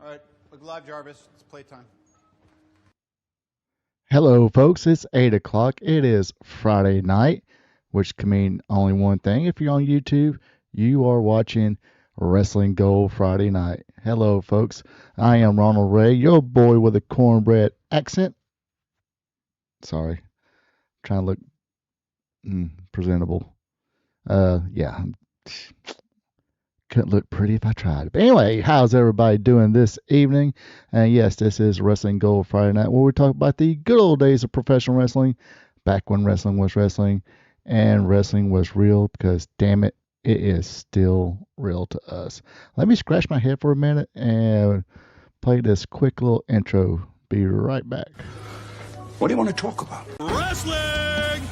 All right, look live, Jarvis. It's playtime. Hello, folks. It's 8 o'clock. It is Friday night, which can mean only one thing. If you're on YouTube, you are watching Wrestling Gold Friday Night. Hello, folks. I am Ronald Ray, your boy with a cornbread accent. Sorry, trying to look presentable. Yeah, couldn't look pretty if I tried. But anyway, how's everybody doing this evening? And yes, this is Wrestling Gold Friday Night, where we talk about the good old days of professional wrestling, back when wrestling was wrestling, and wrestling was real, because damn it, it is still real to us. Let me scratch my head for a minute and play this quick little intro. Be right back. What do you want to talk about? Wrestling!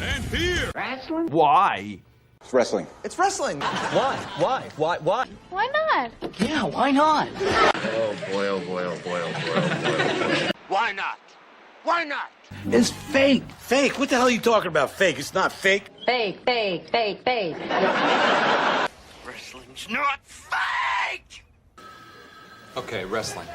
And here! Wrestling? Why? It's wrestling. It's wrestling. Why? Why? Why not? Yeah, why not? Oh boy, oh boy, oh boy, oh boy, oh boy. Why not? Why not? It's fake. Fake? What the hell are you talking about? Fake? It's not fake. Fake. Wrestling's not fake! Okay, wrestling.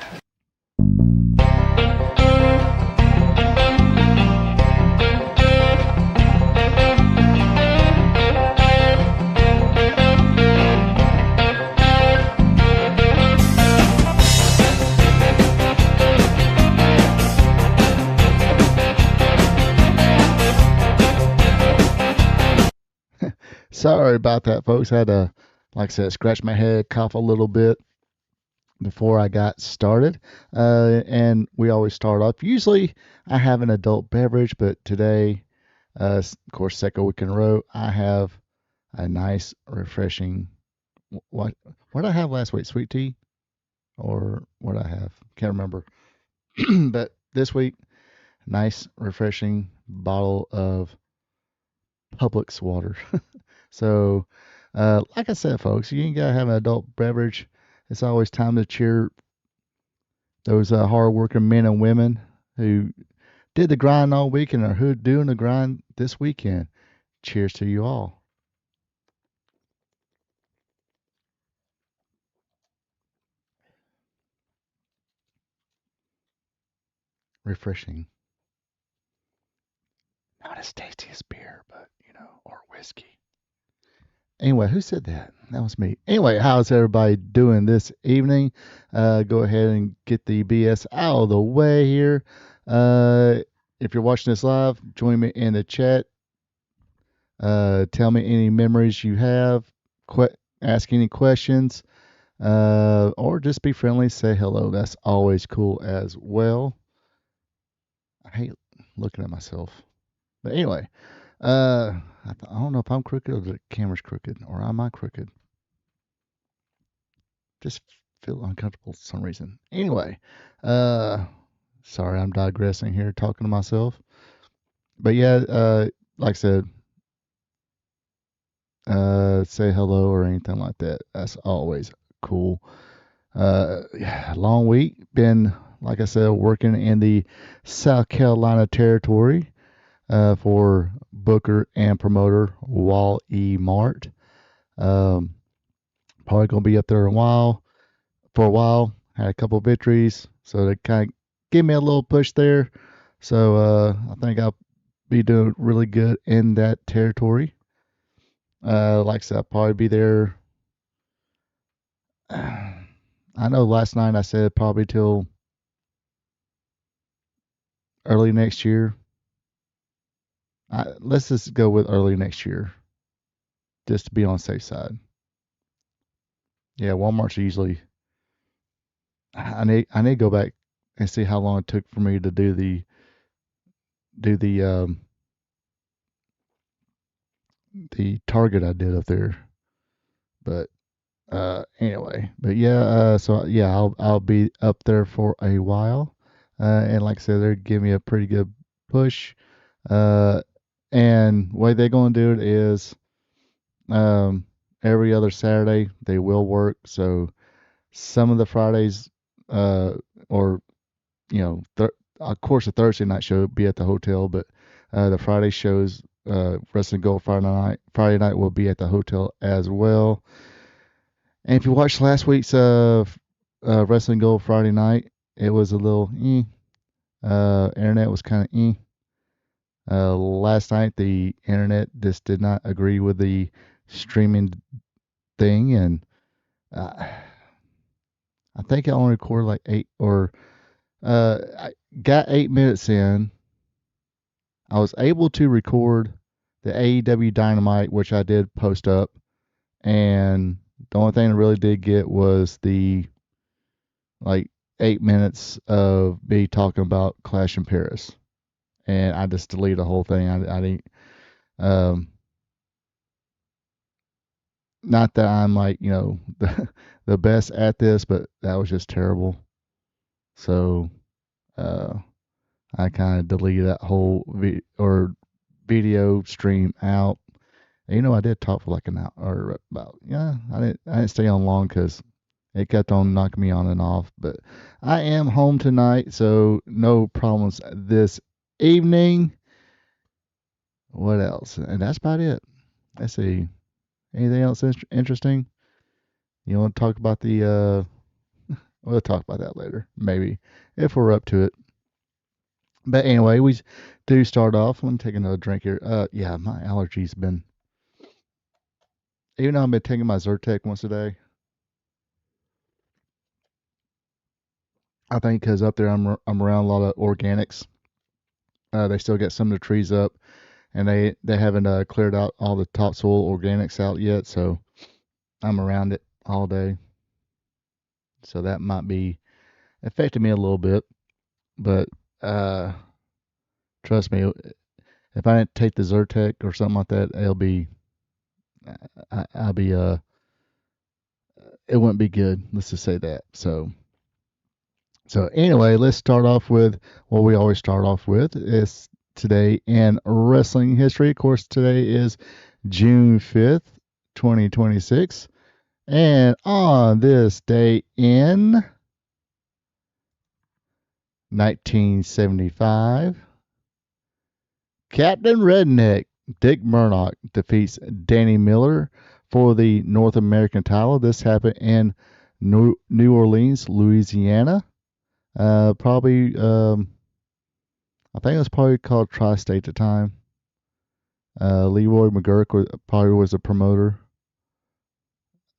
Sorry about that, folks. I had to, like I said, scratch my head, cough a little bit before I got started. And we always start off. Usually I have an adult beverage, but today, of course, second week in a row, I have a nice, refreshing. What did I have last week? Sweet tea, or what did I have? Can't remember. But this week, nice, refreshing bottle of Publix water. So, like I said, folks, you ain't gotta have an adult beverage. It's always time to cheer those hard-working men and women who did the grind all weekend or who are doing the grind this weekend. Cheers to you all. Refreshing. Not as tasty as beer, but, or whiskey. Anyway, who said that? That was me. Anyway, how's everybody doing this evening? Go ahead and get the BS out of the way here. If you're watching this live, join me in the chat. Tell me any memories you have. Ask any questions. Or just be friendly. Say hello. That's always cool as well. I hate looking at myself. But anyway, I don't know if I'm crooked or the camera's crooked, or am I crooked? Just feel uncomfortable for some reason. Anyway, sorry, I'm digressing here, talking to myself. But yeah, like I said, say hello or anything like that. That's always cool. Yeah, long week. Been, like I said, working in the South Carolina territory. For booker and promoter Wall E. Mart. Probably going to be up there for a while. Had a couple victories, so they kind of gave me a little push there. So I think I'll be doing really good in that territory. Like I said, I'll probably be there. I know last night I said probably till early next year. Let's just go with early next year, just to be on the safe side. Yeah, Walmart's usually. I need to go back and see how long it took for me to do the target I did up there. But anyway, but yeah, so yeah, I'll be up there for a while, and like I said, they're giving me a pretty good push. And the way they're going to do it is every other Saturday they will work. So some of the Fridays, of course, the Thursday night show will be at the hotel, but the Friday shows, Wrestling Gold Friday night will be at the hotel as well. And if you watched last week's Wrestling Gold Friday night. It was a little internet was kind of last night the internet just did not agree with the streaming thing, and I think I only recorded like I got 8 minutes in. I was able to record the AEW Dynamite, which I did post up, and the only thing I really did get was the like 8 minutes of me talking about Clash in Paris, and I just deleted the whole thing. I didn't. Not that I'm like the best at this, but that was just terrible. So I kind of deleted that whole video stream out. And, I did talk for like an hour or about I didn't stay on long because it kept on knocking me on and off. But I am home tonight, so no problems this evening. What else? And that's about it. Let's see. Anything else interesting? You want to talk about the we'll talk about that later, maybe, if we're up to it. But anyway, we do start off. Let me take another drink here. Yeah, my allergies been, even though I've been taking my Zyrtec once a day, I think because up there I'm around a lot of organics. They still got some of the trees up, and they haven't cleared out all the topsoil organics out yet, so I'm around it all day. So that might be affecting me a little bit, but trust me, if I didn't take the Zyrtec or something like that, it wouldn't be good. Let's just say that. So anyway, let's start off with what we always start off with. Is today in wrestling history. Of course, today is June 5th, 2026. And on this day in 1975, Captain Redneck Dick Murdoch defeats Danny Miller for the North American title. This happened in New Orleans, Louisiana. I think it was probably called Tri-State at the time. Leroy McGurk probably was a promoter.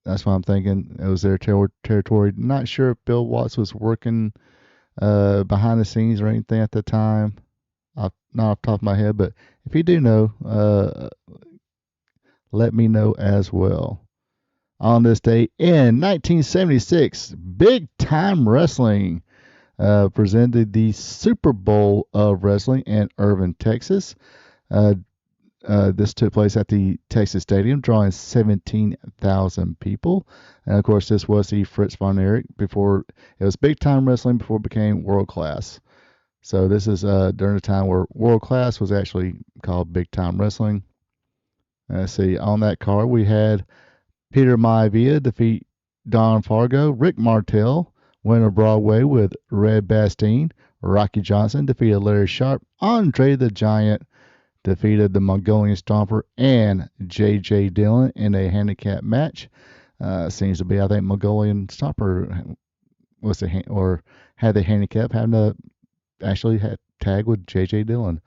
That's what I'm thinking. It was their territory. Not sure if Bill Watts was working behind the scenes or anything at the time. Not off the top of my head, but if you do know, let me know as well. On this day in 1976, Big Time Wrestling presented the Super Bowl of Wrestling in Irving, Texas. This took place at the Texas Stadium, drawing 17,000 people. And of course, this was the Fritz von Erich before it was Big Time Wrestling before it became World Class. So this is during the time where World Class was actually called Big Time Wrestling. Let's see, on that card we had Peter Maivia defeat Don Fargo, Rick Martel win a Broadway with Red Bastien, Rocky Johnson defeated Larry Sharp, Andre the Giant defeated the Mongolian Stomper and J.J. Dillon in a handicap match. Seems to be, I think, Mongolian Stomper was had the handicap, having to actually had tag with J.J. Dillon.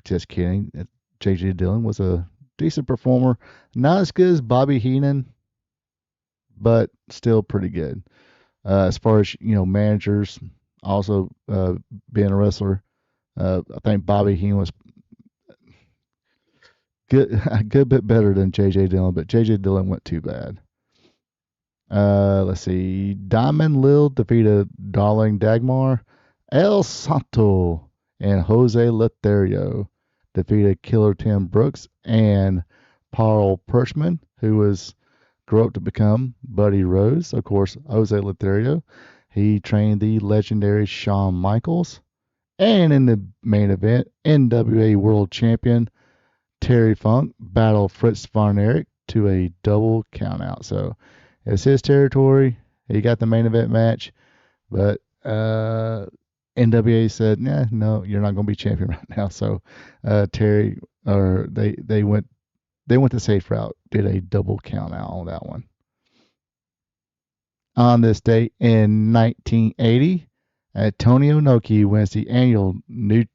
Just kidding. J.J. Dillon was a decent performer. Not as good as Bobby Heenan, but still pretty good. As far as, managers, also being a wrestler, I think Bobby Heenan was a good bit better than J.J. Dillon, but J.J. Dillon went too bad. Let's see. Diamond Lil defeated Darling Dagmar. El Santo and Jose Lothario defeated Killer Tim Brooks and Paul Perchman, who grew up to become Buddy Rose. Of course, Jose Lothario, he trained the legendary Shawn Michaels. And in the main event, NWA World Champion Terry Funk battled Fritz von Erich to a double countout. So it's his territory. He got the main event match, but NWA said, no, you're not going to be champion right now. So they went the safe route, did a double countout on that one. On this date in 1980, Antonio Inoki wins the annual New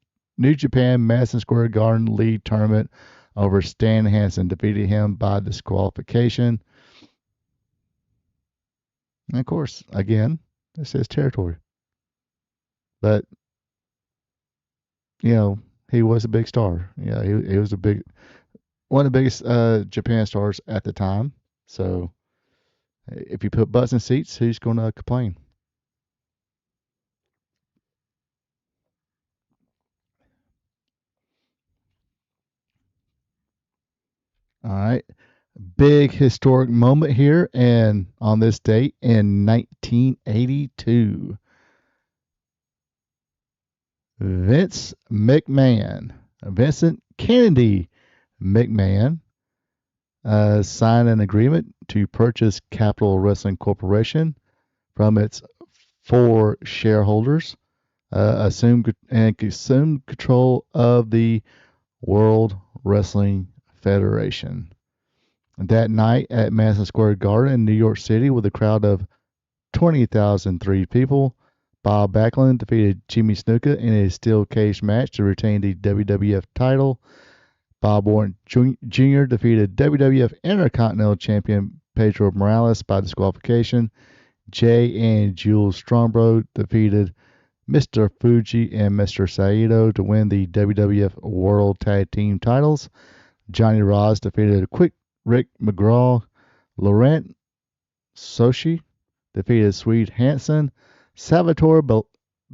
Japan Madison Square Garden League tournament over Stan Hansen, defeating him by disqualification. And of course, again, this is territory. But, he was a big star. Yeah, he was one of the biggest Japan stars at the time. So if you put butts in seats, who's going to complain? All right. Big historic moment here, and on this date in 1982, Vincent Kennedy McMahon, signed an agreement to purchase Capital Wrestling Corporation from its 4 shareholders, assumed control of the World Wrestling Federation. That night at Madison Square Garden in New York City, with a crowd of 20,003 people, Bob Backlund defeated Jimmy Snuka in a steel cage match to retain the WWF title. Bob Orton Jr. defeated WWF Intercontinental Champion Pedro Morales by disqualification. Jay and Jules Strongbow defeated Mr. Fuji and Mr. Saito to win the WWF World Tag Team titles. Johnny Ross defeated Quick Rick McGraw. Laurent Sochi defeated Swede Hansen. Salvatore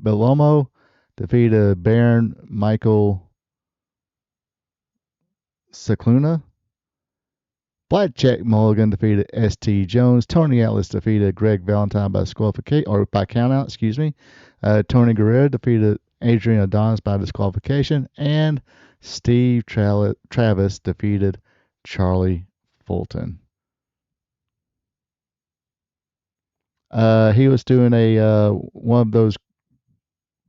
Bellomo defeated Baron Michael Cicluna. Blackjack Mulligan defeated S.T. Jones. Tony Atlas defeated Greg Valentine by disqualification, or by countout, excuse me. Tony Guerrero defeated Adrian Adonis by disqualification. And Steve Travis defeated Charlie Fulton. He was doing one of those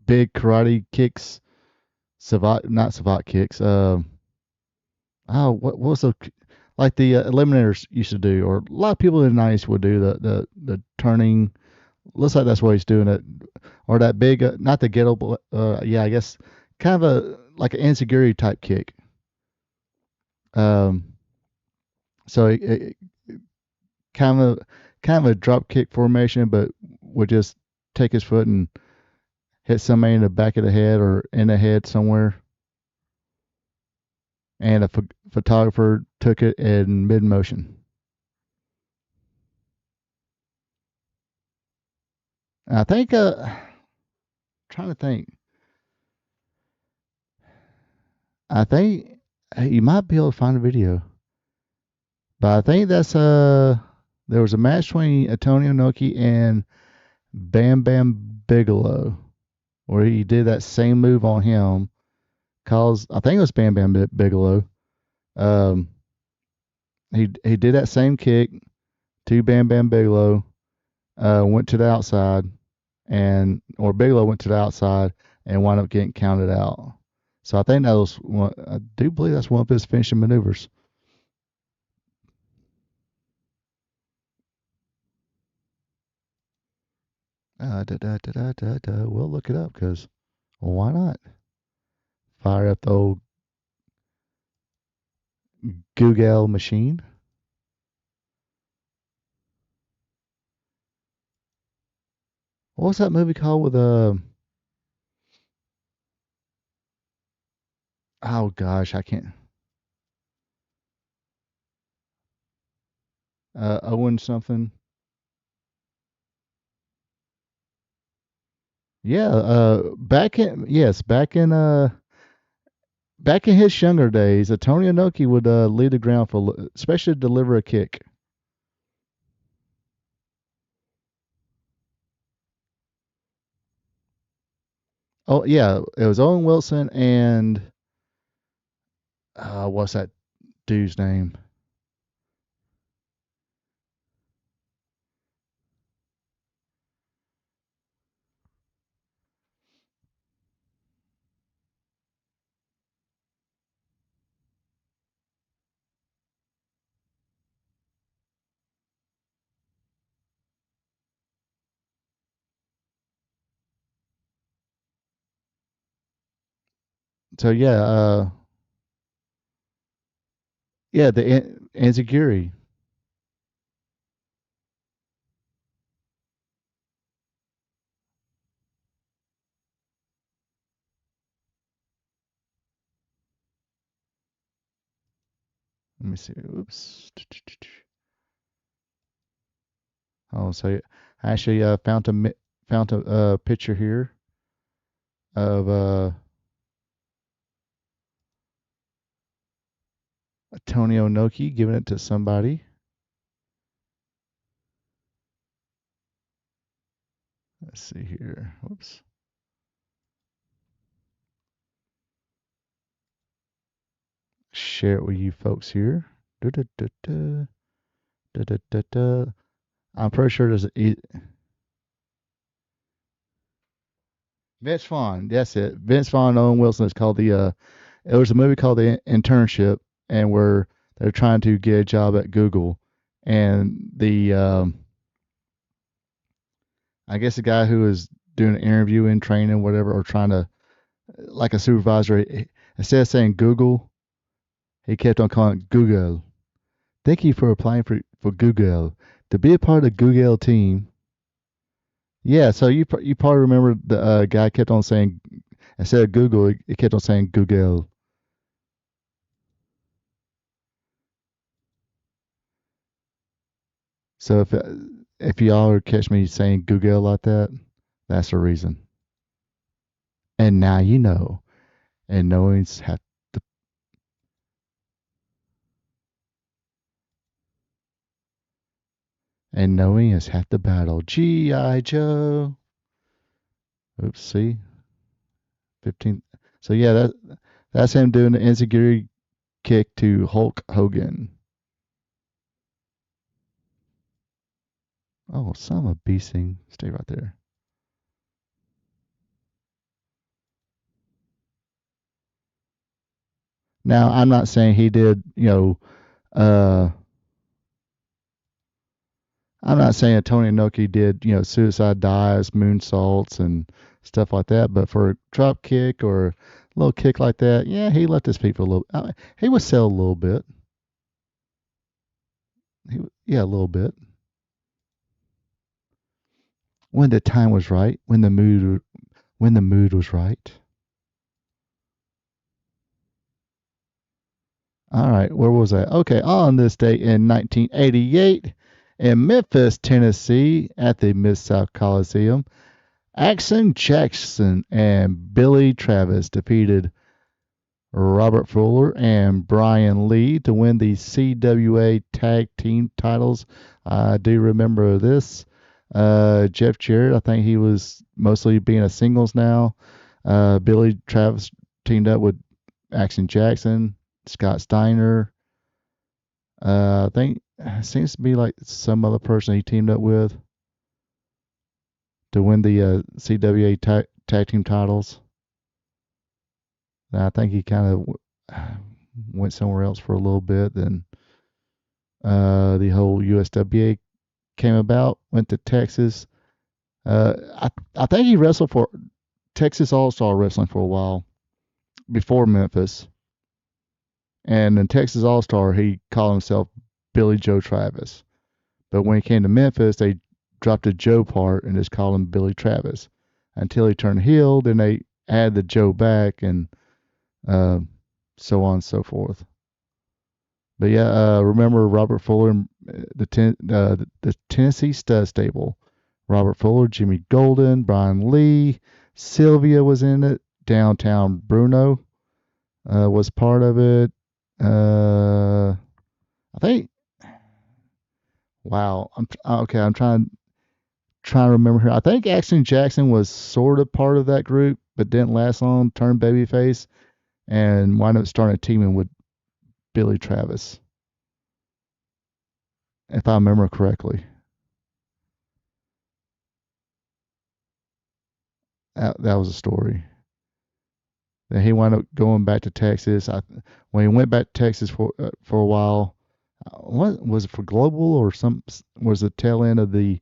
big karate kicks, not savate kicks. What was like the Eliminators used to do, or a lot of people in the 90s would do the turning. Looks like that's what he's doing it, or that big, not the ghetto, I guess kind of like an insecurity type kick. So it kind of a drop kick formation, but would just take his foot and hit somebody in the back of the head or in the head somewhere. And a photographer took it in mid motion. I think, trying to think. I think you might be able to find a video, but I think that's there was a match between Antonio Inoki and Bam Bam Bigelow, where he did that same move on him. I think it was Bam Bam Bigelow. He did that same kick to Bam Bam Bigelow, went to the outside, or Bigelow went to the outside and wound up getting counted out. So I think that was I do believe that's one of his finishing maneuvers. We'll look it up because why not? Fire up the old Google machine. What was that movie called with oh gosh, I can't. Owen something. Yeah, back in his younger days, Tony Inoki would lead the ground for, especially deliver a kick. Oh yeah, it was Owen Wilson and what's that dude's name? So yeah, the Enziguri. Let me see. Oops. Oh, so I actually found a picture here of Tony Onoki giving it to somebody. Let's see here. Whoops. Share it with you folks here. Da-da-da-da. Da-da-da-da. I'm pretty sure there's Vince Vaughn. That's it. Vince Vaughn and Owen Wilson. It's called the. It was a movie called The Internship, and where they're trying to get a job at Google, and I guess the guy who was doing an interview and training, whatever, or trying to, like a supervisor, instead of saying Google, he kept on calling it Google. Thank you for applying for Google. To be a part of the Google team. Yeah, so you probably remember the guy kept on saying, instead of Google, he kept on saying Google. So if y'all catch me saying Google like that, that's the reason. And now you know. And knowing's have to. And knowing is half the battle. G.I. Joe. Oops, see? 15. So yeah, that's him doing the enziguri kick to Hulk Hogan. Oh, son of a bee sting. Stay right there. Now, I'm not saying he did, I'm not saying Tony Inoki did, suicide dives, moonsaults, and stuff like that, but for a drop kick or a little kick like that, yeah, he left his people a little. He would sell a little bit. Yeah, a little bit. When the time was right, when the mood was right. All right, where was I? Okay, on this day in 1988, in Memphis, Tennessee, at the Mid-South Coliseum, Action Jackson and Billy Travis defeated Robert Fuller and Brian Lee to win the CWA Tag Team titles. I do remember this. Jeff Jarrett, I think he was mostly being a singles now. Billy Travis teamed up with Action Jackson, Scott Steiner. I think it seems to be like some other person he teamed up with to win the CWA tag team titles. And I think he kind of went somewhere else for a little bit. Then the whole USWA came about, went to Texas. I think he wrestled for Texas All-Star Wrestling for a while before Memphis. And in Texas All-Star, he called himself Billy Joe Travis. But when he came to Memphis, they dropped the Joe part and just called him Billy Travis until he turned heel. Then they added the Joe back and so on and so forth. But yeah, remember Robert Fuller and the Tennessee Stud Stable. Robert Fuller, Jimmy Golden, Brian Lee, Sylvia was in it. Downtown Bruno was part of it. I think. Wow, I'm trying to remember here. I think Action Jackson was sort of part of that group, but didn't last long. Turned babyface and wound up starting teaming with Billy Travis, if I remember correctly. That was a story. Then he wound up going back to Texas. When he went back to Texas for a while, what was it for Global or was the tail end of the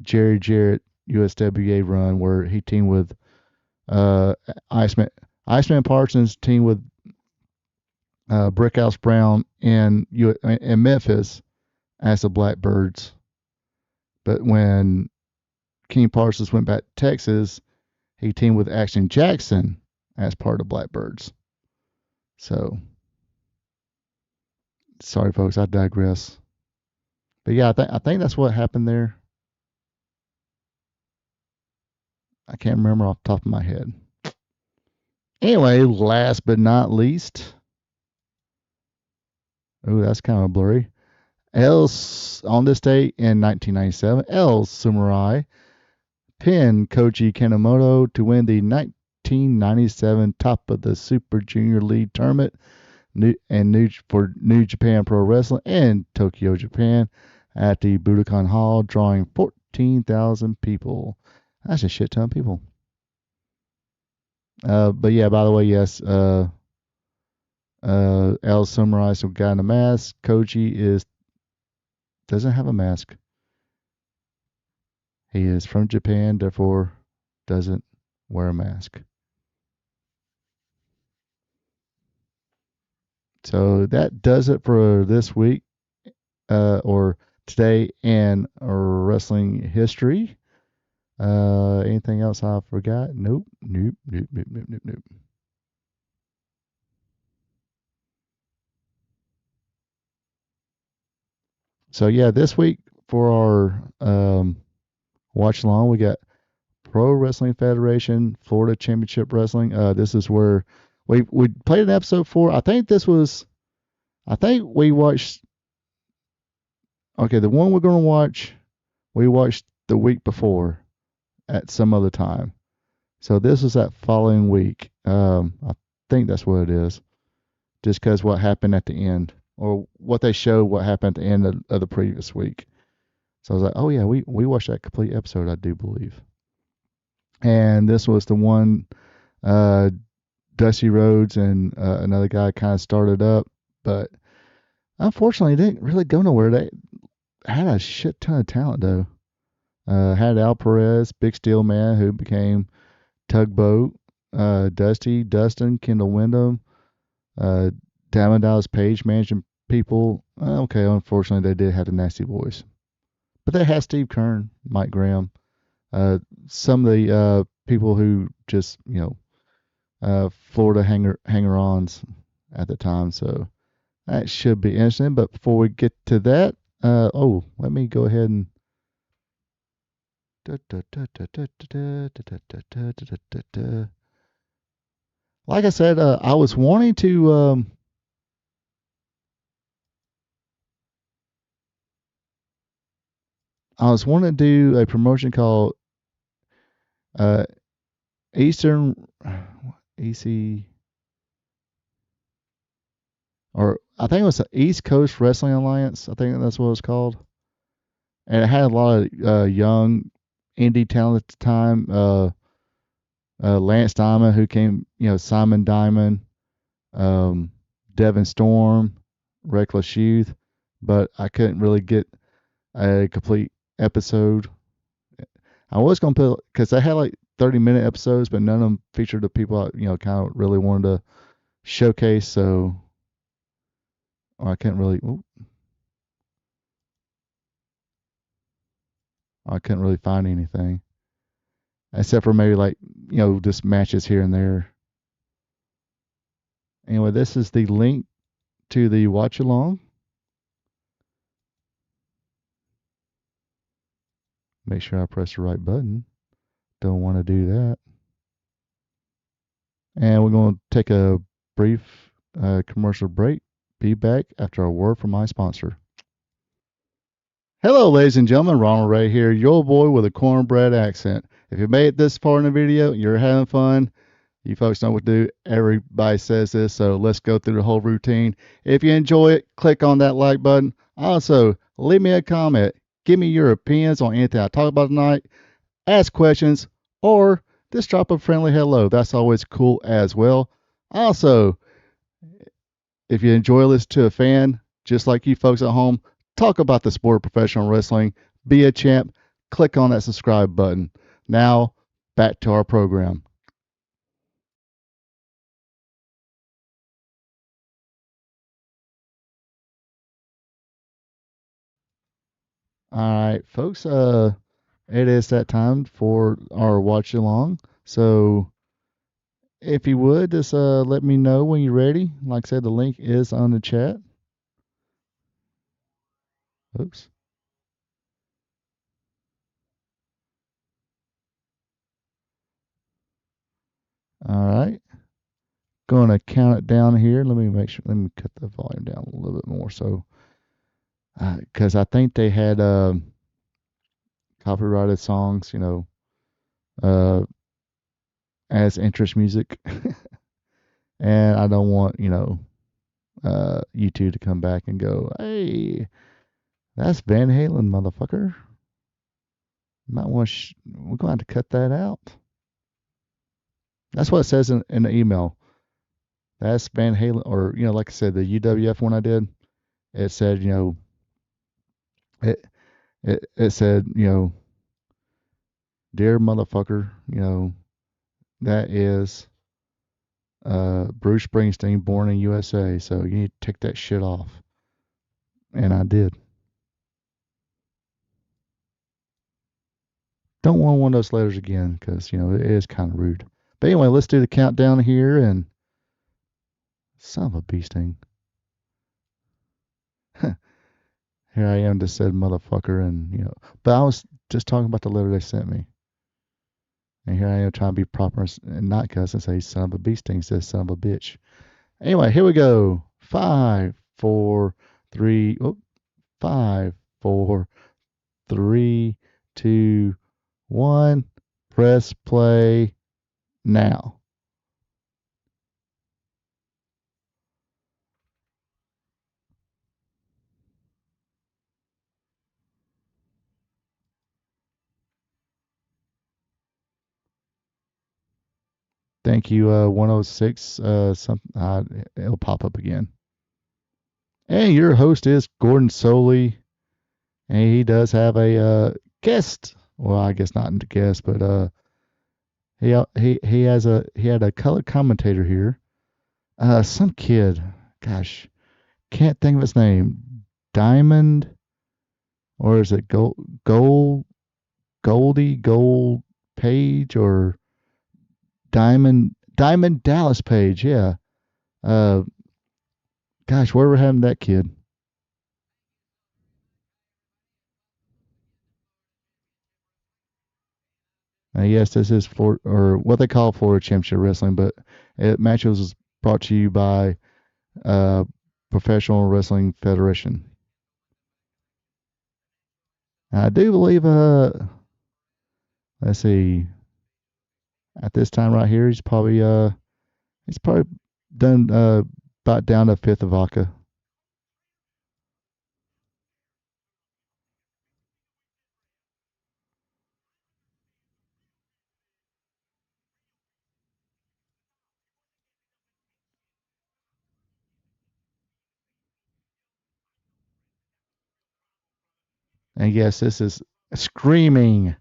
Jerry Jarrett USWA run where he teamed with Iceman Iceman Parsons teamed with Brickhouse Brown in Memphis as the Blackbirds. But when King Parsons went back to Texas, he teamed with Action Jackson as part of Blackbirds. So, sorry folks, I digress. But yeah, I think that's what happened there. I can't remember off the top of my head. Anyway, last but not least. Oh, that's kind of blurry. On this date in 1997, El Samurai pinned Koji Kanemoto to win the 1997 Top of the Super Junior League Tournament for New Japan Pro Wrestling in Tokyo, Japan at the Budokan Hall, drawing 14,000 people. That's a shit ton of people. But yeah, by the way, yes, El Samurai still got a mask. Koji doesn't have a mask. He is from Japan, therefore doesn't wear a mask. So that does it for this week, or today in wrestling history. Anything else I forgot? Nope. So yeah, this week for our watch along, we got Pro Wrestling Federation, Florida Championship Wrestling. This is where we played an episode for. I think we watched. Okay, the one we're going to watch, we watched the week before at some other time. So this is that following week. I think that's what it is. Just because what happened at the end, or what they showed what happened at the end of the previous week. So I was like, oh yeah, we watched that complete episode, I do believe. And this was the one Dusty Rhodes and another guy kind of started up, but unfortunately it didn't really go nowhere. They had a shit ton of talent though. Had Al Perez, Big Steel Man, who became Tugboat, Dusty, Dustin, Kendall Windham, Diamond Dallas Page managing people. Okay, unfortunately they did have the Nasty Boys. But they had Steve Kern, Mike Graham, some of the people who just, Florida hanger-ons at the time. So that should be interesting. But before we get to that, let me go ahead and like I said, I was wanting to do a promotion called Eastern EC, or I think it was the East Coast Wrestling Alliance. I think that's what it was called. And it had a lot of young indie talent at the time. Lance Diamond, who came, Simon Diamond, Devin Storm, Reckless Youth, but I couldn't really get a complete episode. I was going to put, because they had like 30-minute episodes, but none of them featured the people I, kind of really wanted to showcase, so I couldn't really find anything. Except for maybe like, just matches here and there. Anyway, this is the link to the watch along. Make sure I press the right button. Don't want to do that. And we're going to take a brief commercial break. Be back after a word from my sponsor. Hello, ladies and gentlemen. Ronald Ray here, your boy with a cornbread accent. If you made it this far in the video, you're having fun. You folks know what to do. Everybody says this, so let's go through the whole routine. If you enjoy it, click on that like button. Also, leave me a comment. Give me your opinions on anything I talk about tonight. Ask questions, or just drop a friendly hello. That's always cool as well. Also, if you enjoy listening to a fan, just like you folks at home, talk about the sport of professional wrestling, be a champ, click on that subscribe button. Now, back to our program. All right, folks. It is that time for our watch along. So, if you would just let me know when you're ready. Like I said, the link is on the chat. Oops. All right. Going to count it down here. Let me make sure. Let me cut the volume down a little bit more. So, because I think they had copyrighted songs, uh, as interest music, and I don't want, you two to come back and go, "Hey, that's Van Halen, motherfucker." Might want we're going to have to cut that out. That's what it says in the email. That's Van Halen, or like I said, the UWF one I did. It said, it said, dear motherfucker, that is Bruce Springsteen, born in USA. So you need to take that shit off, and I did. Don't want one of those letters again because it is kind of rude. But anyway, let's do the countdown here, and son of a bee sting. Here I am, just said motherfucker, and but I was just talking about the letter they sent me. And here I am trying to be proper and not cuss and say son of a bee sting, says son of a bitch. Anyway, here we go. 5, 4, 3, 5, 4, 3, 2, 1. Press play now. Thank you, 106. It'll pop up again. And your host is Gordon Soley, and he does have a guest. Well, I guess not a guest, but he had a color commentator here. Some kid, gosh, can't think of his name. Diamond, or is it Goldie Gold Page, or Diamond Dallas Page? Yeah. Gosh, where we're having that kid. Yes, this is Florida, or what they call Florida Championship Wrestling, but match was brought to you by Professional Wrestling Federation. I do believe, let's see, at this time right here, he's probably done about down to fifth of vodka. And yes, this is screaming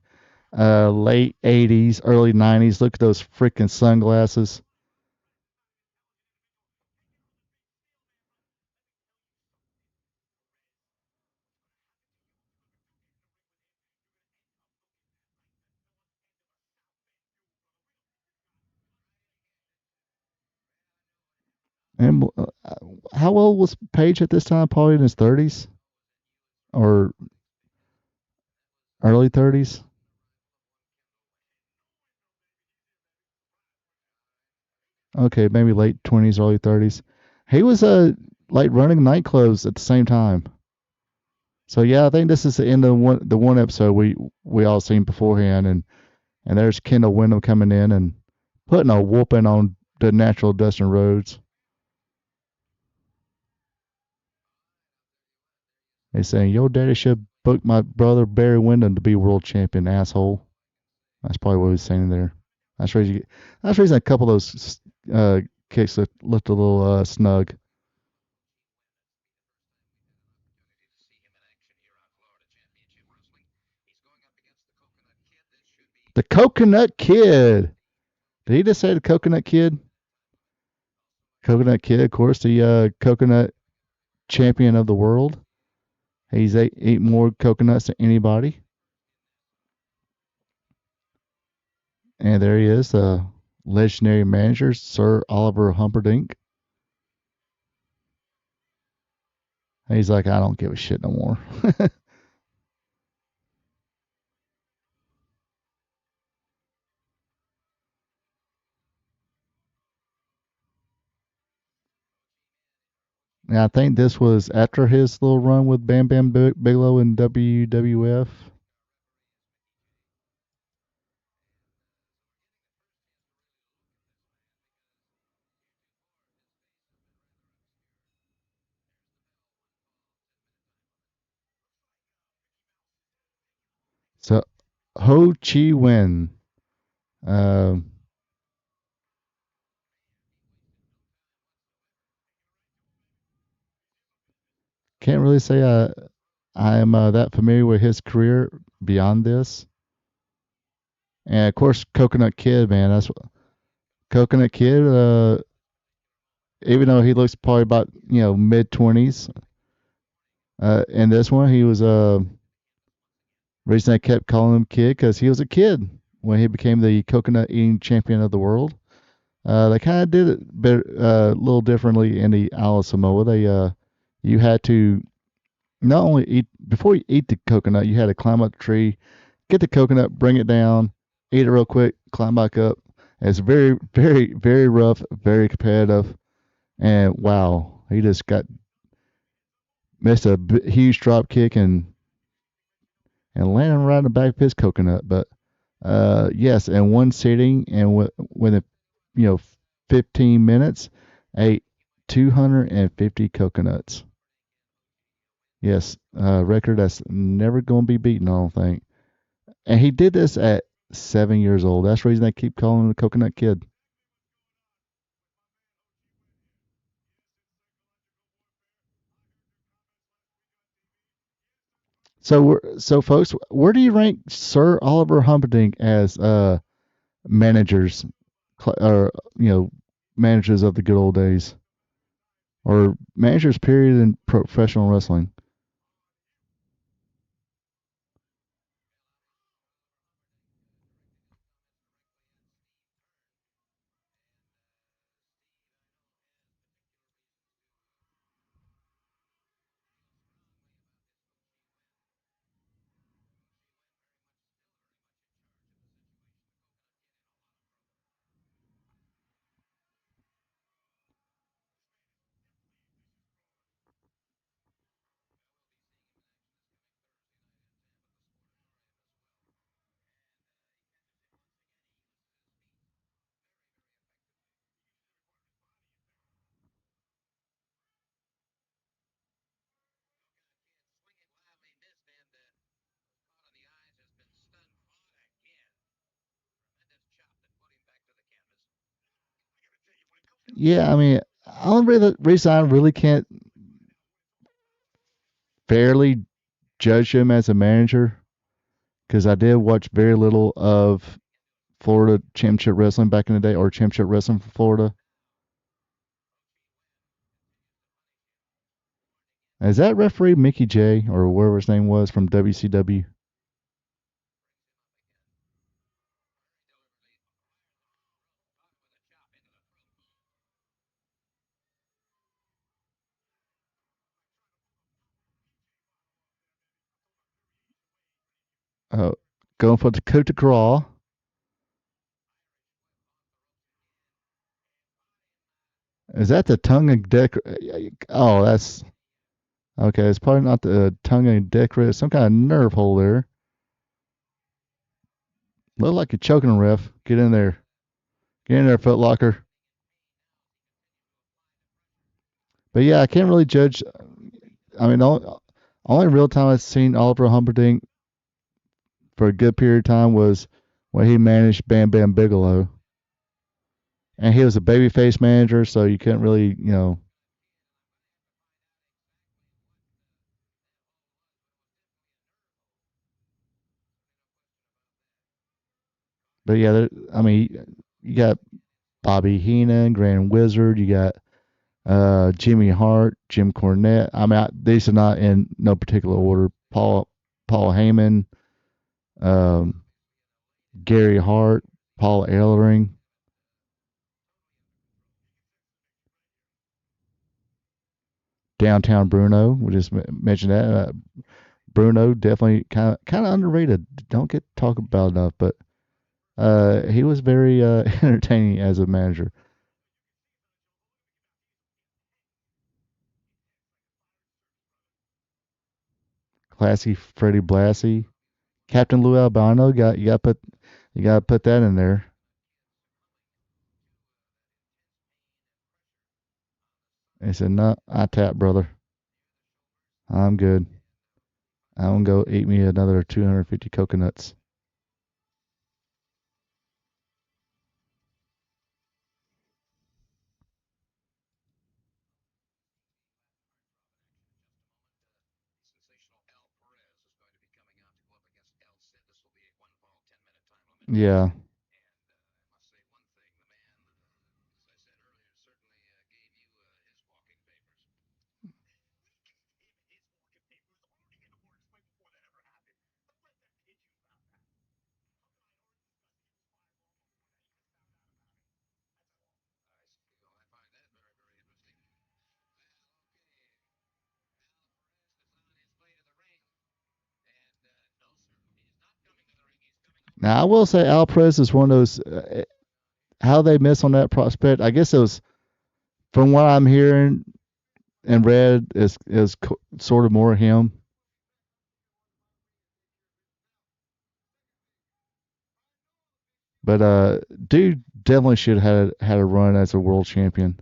late 80s, early 90s. Look at those freaking sunglasses. And how old was Page at this time? Probably in his 30s or early 30s. Okay, maybe late 20s, early 30s. He was like running nightclubs at the same time. So yeah, I think this is the end of the one episode we all seen beforehand, and there's Kendall Windham coming in and putting a whooping on the natural Dustin Rhodes. He's saying, "Your daddy should book my brother Barry Windham to be world champion, asshole." That's probably what he was saying there. That's the reason a couple of those kicks looked a little snug. The Coconut Kid. Did he just say the Coconut Kid? Coconut Kid, of course, the coconut champion of the world. He's ate more coconuts than anybody. And there he is, the legendary manager, Sir Oliver Humperdinck. He's like, I don't give a shit no more. And I think this was after his little run with Bam Bam Bigelow in WWF. So Ho Chi Wen. Um, can't really say I am that familiar with his career beyond this. And of course, Coconut Kid, man. That's what Coconut Kid. Even though he looks probably about mid 20s, in this one he was reason I kept calling him Kid because he was a kid when he became the coconut eating champion of the world. They kind of did it a little differently in the Isle of Samoa. You had to not only eat before you eat the coconut, you had to climb up the tree, get the coconut, bring it down, eat it real quick, climb back up. It's very, very, very rough, very competitive, and wow, he just got missed a huge drop kick and landing right in the back of his coconut. But yes, in one sitting and within 15 minutes, ate 250 coconuts. Yes, record that's never going to be beaten, I don't think. And he did this at 7 years old. That's the reason they keep calling him the Coconut Kid. So folks, where do you rank Sir Oliver Humperdinck as managers, or managers of the good old days, or managers period in professional wrestling? Yeah, I mean, the reason I really can't fairly judge him as a manager because I did watch very little of Florida Championship Wrestling back in the day, or Championship Wrestling for Florida. Is that referee Mickey J or whatever his name was from WCW? Uh, going for the coup de grace. Is that the tongue and deck? Oh, that's okay. It's probably not the tongue and decorative. Some kind of nerve hole there. Look like you're choking a ref. Get in there. Get in there, Foot Locker. But yeah, I can't really judge. I mean, only real time I've seen Oliver Humperdinck for a good period of time was when he managed Bam Bam Bigelow, and he was a babyface manager, so you couldn't really. But yeah, I mean, you got Bobby Heenan, Grand Wizard. You got Jimmy Hart, Jim Cornette. I mean, these are not in no particular order. Paul Heyman, um, Gary Hart, Paul Ellering. Downtown Bruno, we just mentioned that. Bruno definitely kind of underrated. Don't get talked about enough, but he was very entertaining as a manager. Classy Freddie Blassie, Captain Lou Albano. You got to put that in there. He said, "No, I tap, brother. I'm good. I'm gonna go eat me another 250 coconuts." Yeah. Now I will say Al Perez is one of those. How they miss on that prospect? I guess it was from what I'm hearing and read is sort of more him. But dude definitely should have had a run as a world champion.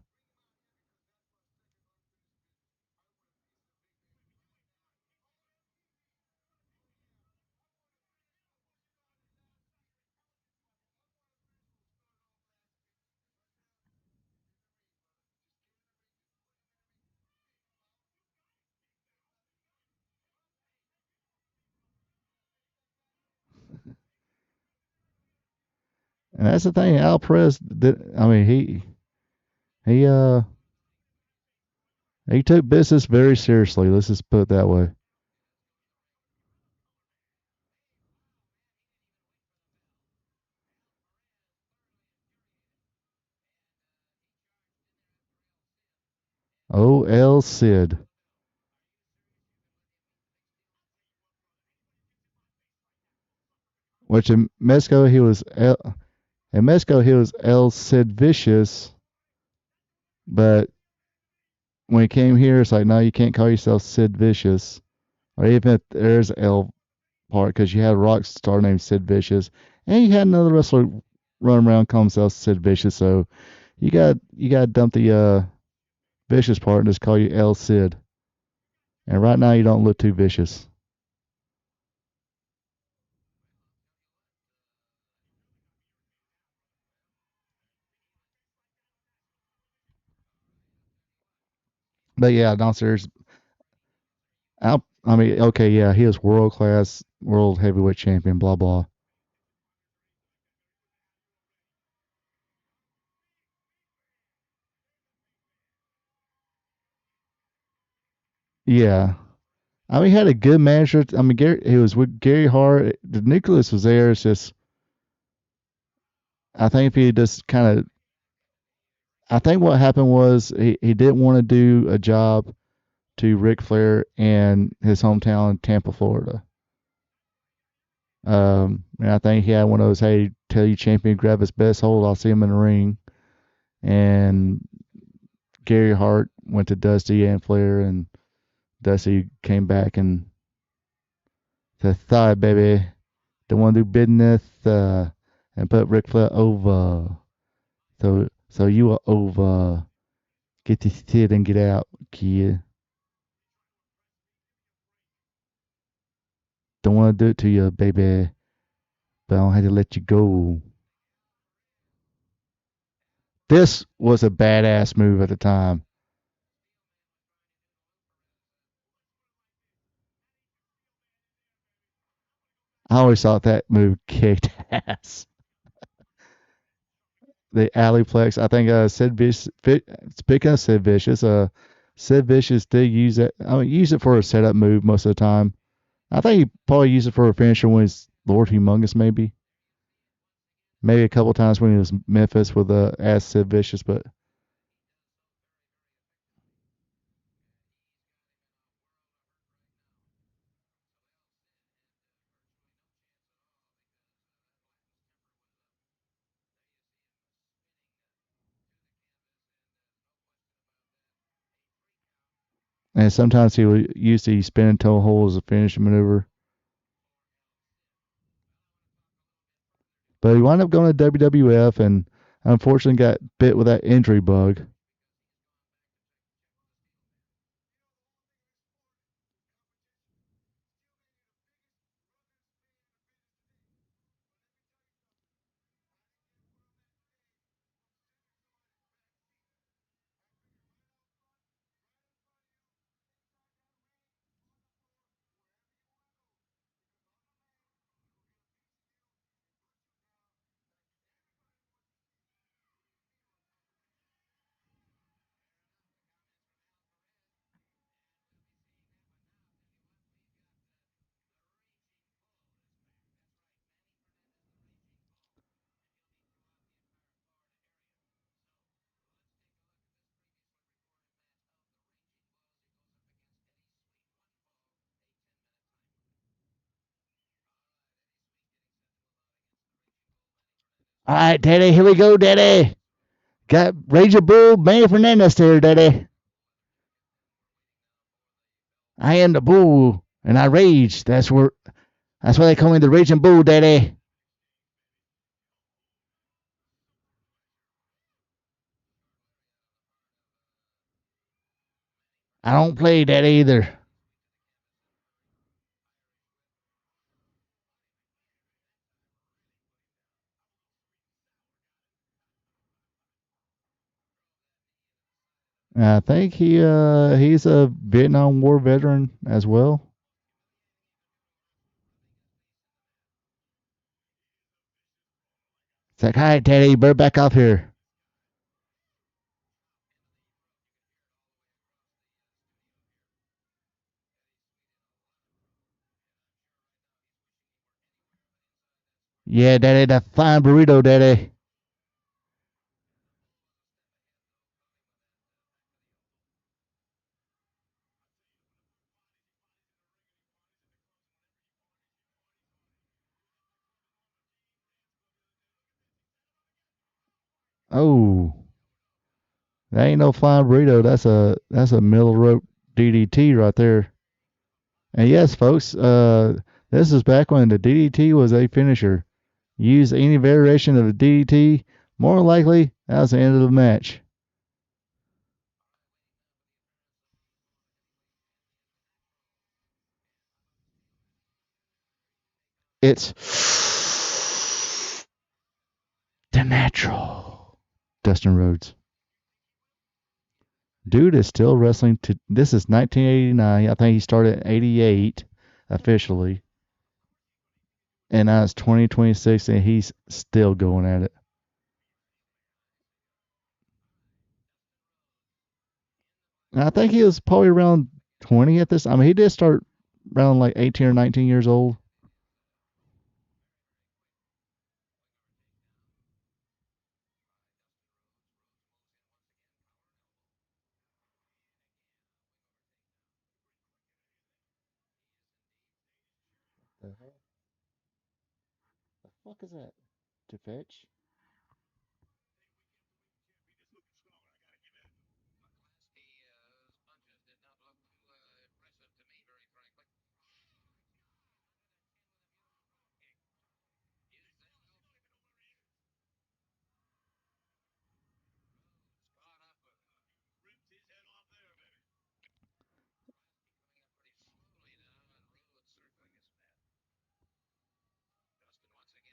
And that's the thing. Al Perez, I mean, he uh he took business very seriously. Let's just put it that way. O.L. Sid, which in Mexico he was El Sid Vicious, but when he came here, it's like, no, you can't call yourself Sid Vicious, or even if there's L part, because you had a rock star named Sid Vicious, and you had another wrestler run around calling himself Sid Vicious. So you got to dump the vicious part and just call you El Cid. And right now you don't look too vicious. But yeah, downstairs, I mean, okay, yeah, he was world class, world heavyweight champion, blah blah. Yeah, I mean, he had a good manager. I mean, he was with Gary Hart. The nucleus was there. It's just, I think if he just kind of, I think what happened was he didn't want to do a job to Ric Flair in his hometown in Tampa, Florida. And I think he had one of those, hey, tell your champion grab his best hold. I'll see him in the ring. And Gary Hart went to Dusty and Flair, and Dusty came back and said, "Sorry, baby, don't want to do business," and put Ric Flair over. So you are over. Get this shit and get out, kid. Don't want to do it to you, baby, but I don't have to let you go. This was a badass move at the time. I always thought that move kicked ass. the Alleyplex. I think speaking of Sid Vicious, Sid Vicious did use it. I mean, use it for a setup move most of the time. I think he probably used it for a finisher when he's Lord Humongous, maybe. Maybe a couple times when he was Memphis with as Sid Vicious, but and sometimes he would use the spinning toe hold as a finishing maneuver. But he wound up going to WWF and unfortunately got bit with that injury bug. All right, Daddy, here we go, Daddy. Got Raging Bull, Manny Fernandez there, Daddy. I am the bull, and I rage. That's why they call me the Raging Bull, Daddy. I don't play, Daddy, either. I think he's a Vietnam War veteran as well. It's like, hi, Daddy, you better back off here. Yeah, Daddy, that fine burrito, Daddy. Oh, that ain't no flying burrito. That's a middle rope DDT right there. And yes, folks, this is back when the DDT was a finisher. Use any variation of the DDT, more likely that was the end of the match. It's the natural Dustin Rhodes. Dude is still wrestling to this is 1989. I think he started in 88 officially. And now it's 2026 and he's still going at it. And I think he was probably around 20 at this. I mean, he did start around like 18 or 19 years old. The fuck is that? To fetch?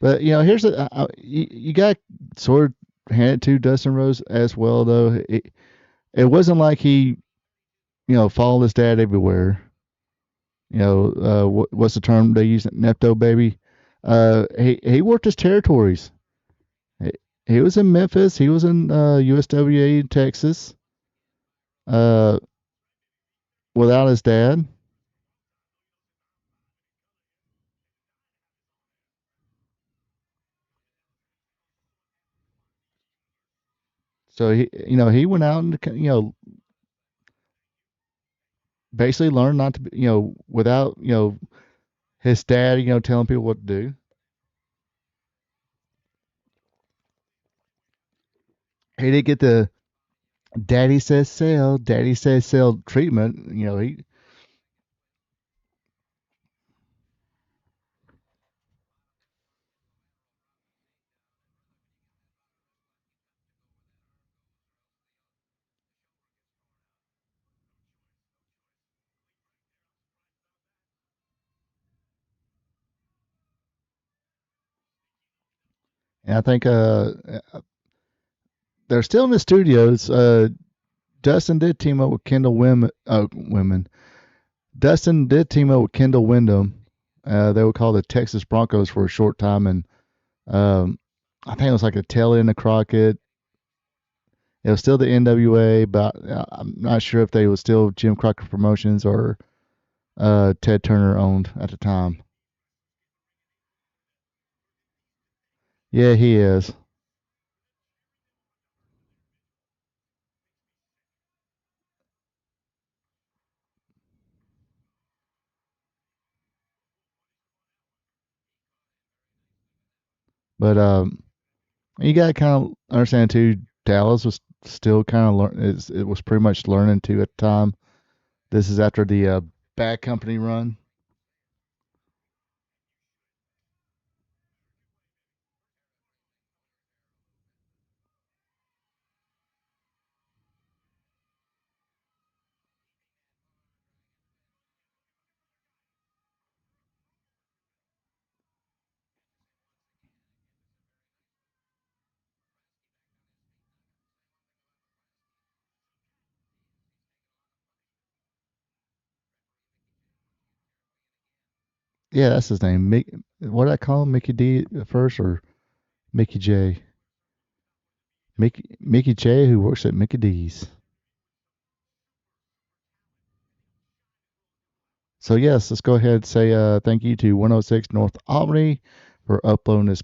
But here's the you got sort of handed to Dustin Rose as well though. It wasn't like he followed his dad everywhere. What's the term they use? Nepto baby. He worked his territories. He was in Memphis. He was in USWA in Texas. Uh, without his dad. So he went out and basically learned not to be, without his dad, telling people what to do. He didn't get the daddy says sell treatment. And I think they're still in the studios. Dustin did team up with Women. Dustin did team up with Kendall Windham. They were called the Texas Broncos for a short time, and I think it was like a tail end of Crockett. It was still the NWA, but I'm not sure if they was still Jim Crockett Promotions or Ted Turner owned at the time. Yeah, he is. But you got to kind of understand too. Dallas was still kind of it was pretty much learning too at the time. This is after the Bad Company run. Yeah, that's his name. What did I call him? Mickey D at first or Mickey J? Mickey J, who works at Mickey D's. So yes, let's go ahead and say thank you to 106 North Albany for uploading this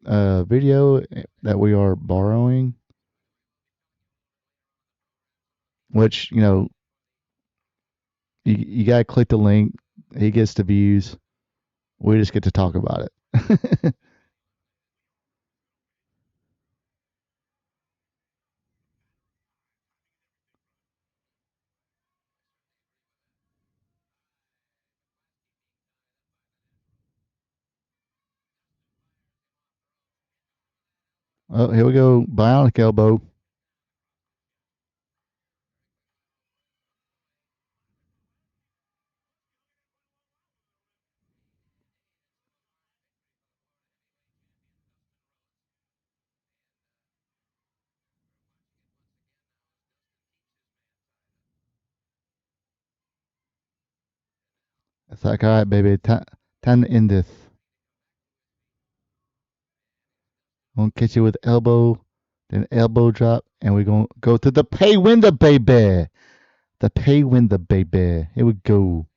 video that we are borrowing. Which you gotta click the link. He gets the views. We just get to talk about it. Oh, here we go. Bionic elbow. It's like, all right, baby, time to end this. I'm gonna catch you with elbow, then elbow drop, and we're gonna go to the pay window, baby. The pay window, baby. Here we go.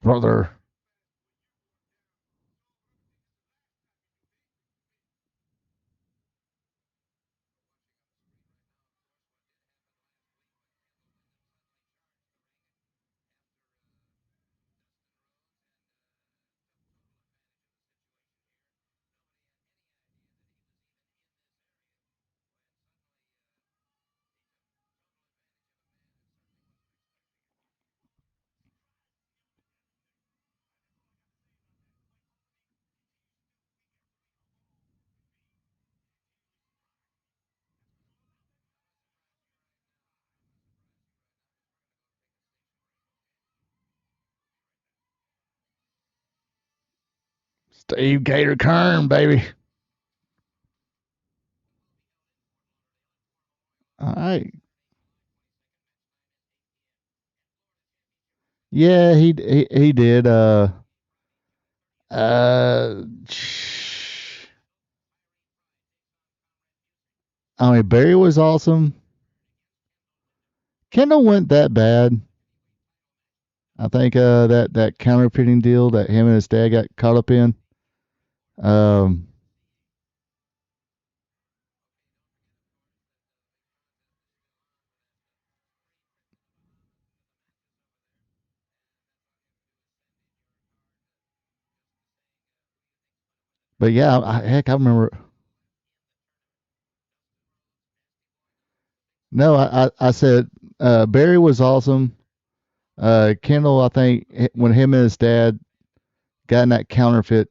Brother. Steve Gator Kern, baby. All right. Yeah, he did. Uh, I mean, Barry was awesome. Kendall went that bad. I think that counterfeiting deal that him and his dad got caught up in. Um, but yeah, heck, I remember. No, I said Barry was awesome. Kendall, I think when him and his dad got in that counterfeit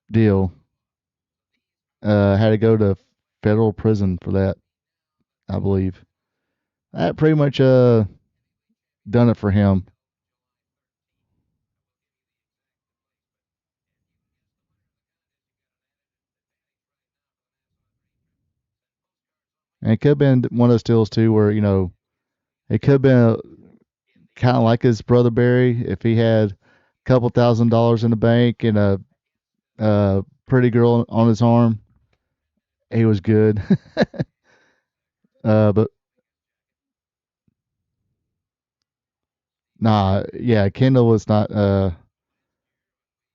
deal, had to go to federal prison for that, I believe. That pretty much done it for him. And it could have been one of those deals too, where it could have been kind of like his brother Barry if he had a couple $1,000s in the bank and a pretty girl on his arm. He was good. But nah, yeah, Kendall was not.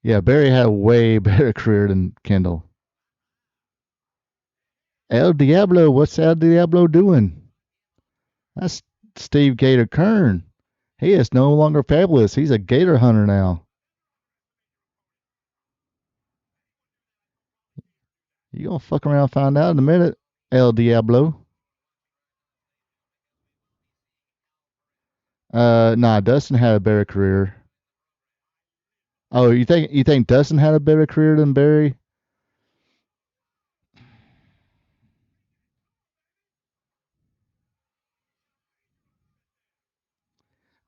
Yeah, Barry had a way better career than Kendall. El Diablo, what's El Diablo doing? That's Steve Gator Kern. He is no longer fabulous. He's a gator hunter now. You gonna fuck around and find out in a minute, El Diablo. Nah, Dustin had a better career. Oh, you think Dustin had a better career than Barry?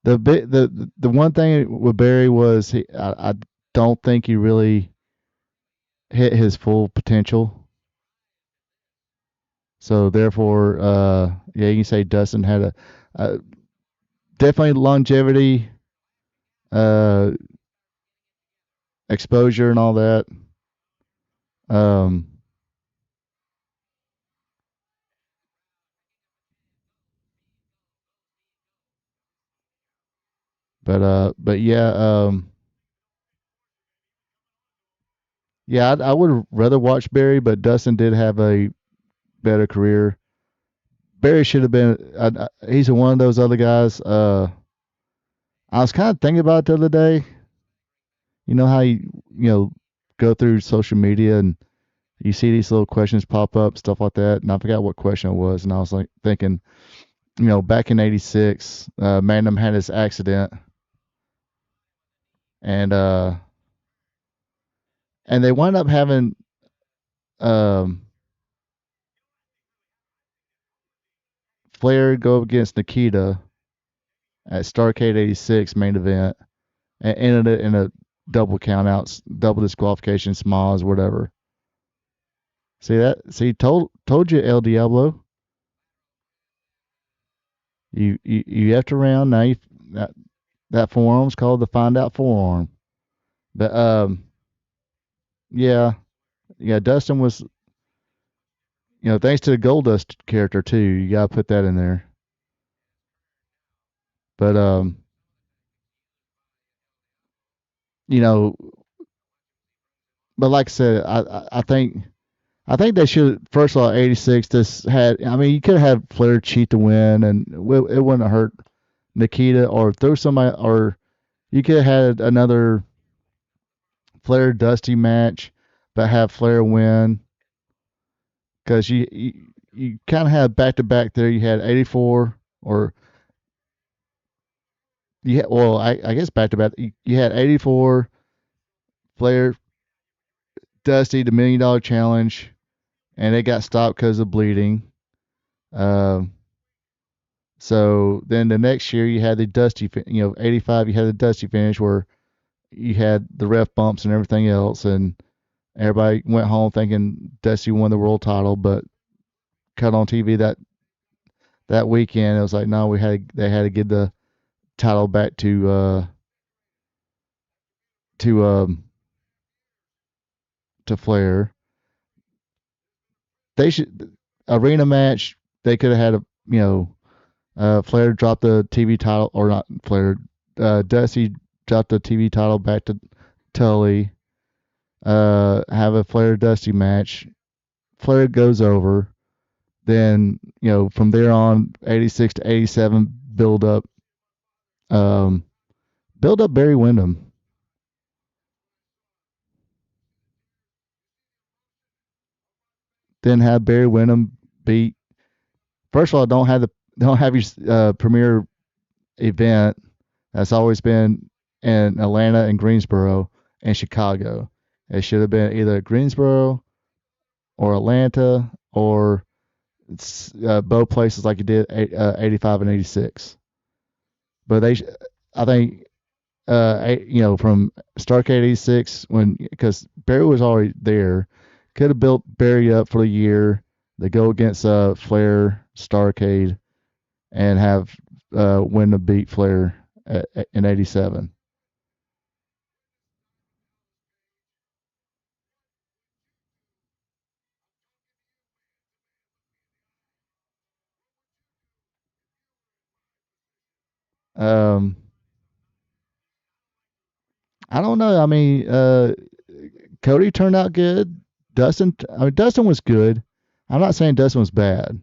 The one thing with Barry was I don't think he really hit his full potential. So therefore, yeah, you can say Dustin had a definitely longevity, uh, exposure, and all that. Um, but yeah, yeah, I would rather watch Barry, but Dustin did have a better career. Barry should have been. He's one of those other guys. I was kind of thinking about it the other day. You know how you go through social media and you see these little questions pop up, stuff like that. And I forgot what question it was, and I was like thinking, back in '86, Magnum had his accident, and they wound up having um, Flair go up against Nikita at Starrcade '86 main event, and ended it in a double count outs, double disqualification, smiles, whatever. See that? See, told you, El Diablo. You have to round now. That forearm's called the find out forearm. But yeah, Dustin was, thanks to the Goldust character too. You gotta put that in there. But you know, but like I said, I think they should. First of all, '86. This had. I mean, you could have had Flair cheat to win, and it wouldn't have hurt Nikita, or throw somebody, or you could have had another Flair Dusty match, but have Flair win, because you kind of had back to back there. You had '84, or well, I guess back to back. You had '84 Flair Dusty, the $1 Million Challenge, and it got stopped because of bleeding. Um, so then the next year you had the Dusty, '85 you had the Dusty finish where you had the ref bumps and everything else, and everybody went home thinking Dusty won the world title. But cut on TV that weekend, it was like, no, they had to give the title back to to Flair. They should arena match. They could have had Flair dropped the TV title, or not Flair. Dusty dropped the TV title back to Tully. Have a Flair Dusty match. Flair goes over. Then from there on, 86 to 87 build up. Build up Barry Windham. Then have Barry Windham beat. First of all, don't have your premier event. That's always been in Atlanta and Greensboro and Chicago. It should have been either Greensboro or Atlanta or both places like you did 85 and 86. But I think, from Starrcade 86, because Barry was already there, could have built Barry up for a year. They go against Flair, Starrcade, and have win the beat Flair in 87. Um, I don't know. I mean, Cody turned out good. Dustin was good. I'm not saying Dustin was bad,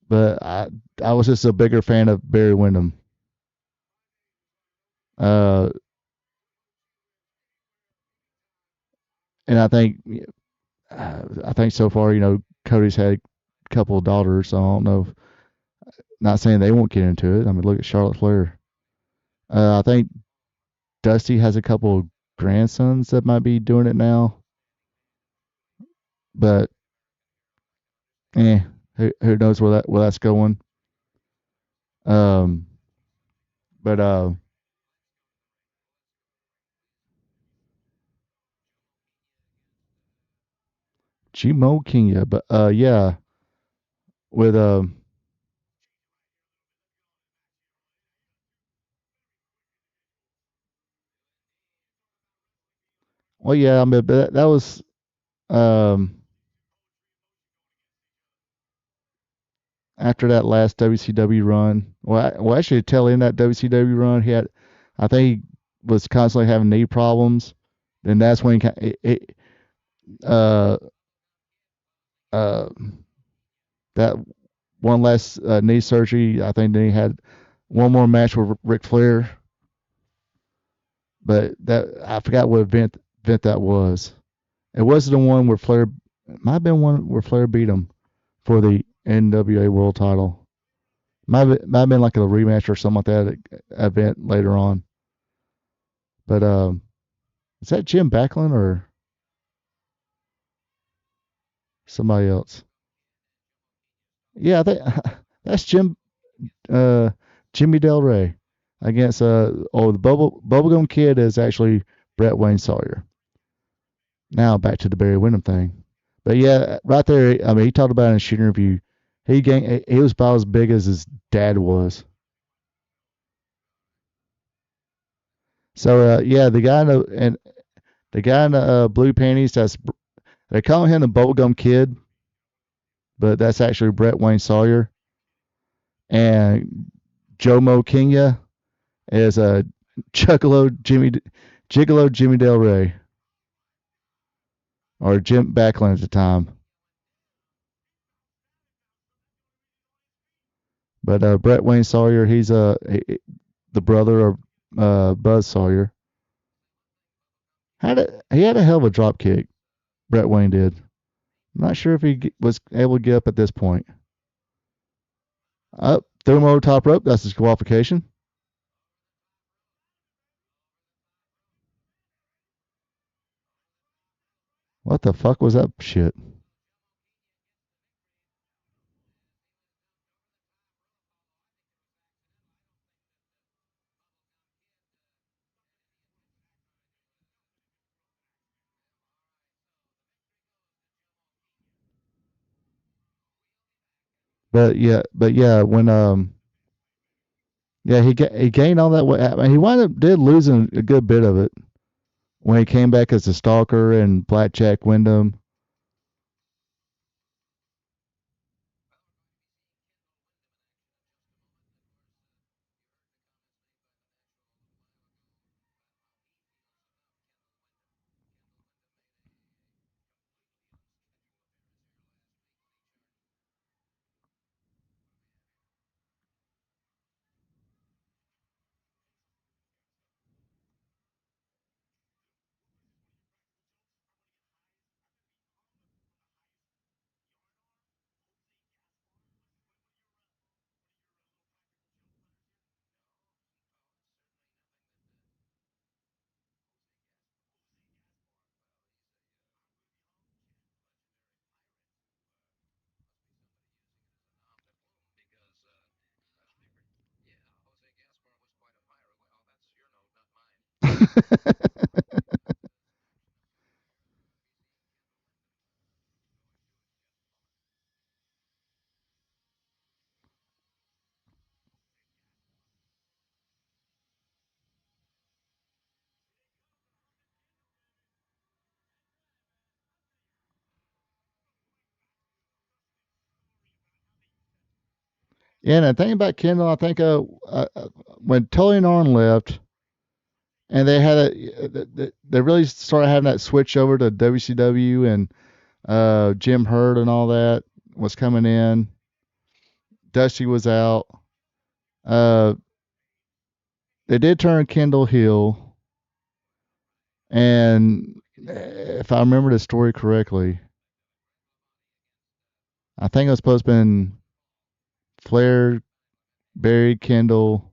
but I was just a bigger fan of Barry Windham. Uh, and I think so far, Cody's had a couple of daughters, so I don't know. Not saying they won't get into it. I mean, look at Charlotte Flair. I think Dusty has a couple of grandsons that might be doing it now, but who knows where that's going? Um, but Gmo Kenya, but yeah, with well, yeah, I mean, but that was after that last WCW run. Well, actually, tail end that WCW run, I think he was constantly having knee problems, and that's when uh, uh, that one last knee surgery. I think then he had one more match with Ric Flair, but that I forgot what event that was. It wasn't the one where Flair. It might have been one where Flair beat him for the NWA World Title. Might have been like a rematch or something like that event later on. But is that Jim Backlund or somebody else? Yeah, I think that's Jimmy Del Rey against the Bubblegum Kid is actually Brett Wayne Sawyer. Now back to the Barry Windham thing. But yeah, right there, I mean, he talked about it in a shoot interview. He was about as big as his dad was. So yeah, the guy in the blue panties, they call him the Bubblegum Kid, but that's actually Brett Wayne Sawyer. And Jomo Kenya is a Gigolo Jimmy Del Rey, or Jim Backlund at the time. But Brett Wayne Sawyer, he's the brother of Buzz Sawyer. He had a hell of a drop kick. Brett Wayne did. I'm not sure if he was able to get up at this point. Up, threw him over top rope. That's his qualification. What the fuck was that shit? but when yeah, he gained all that weight. I mean, he wound up did losing a good bit of it when he came back as a stalker and Blackjack Wyndham. Yeah, and the thing about Kendall, I think when Tully and Arn left, and they had they really started having that switch over to WCW, and Jim Herd and all that was coming in. Dusty was out. Uh, they did turn Kendall heel, and if I remember the story correctly, I think it was supposed to have been Flair, Barry, Kendall,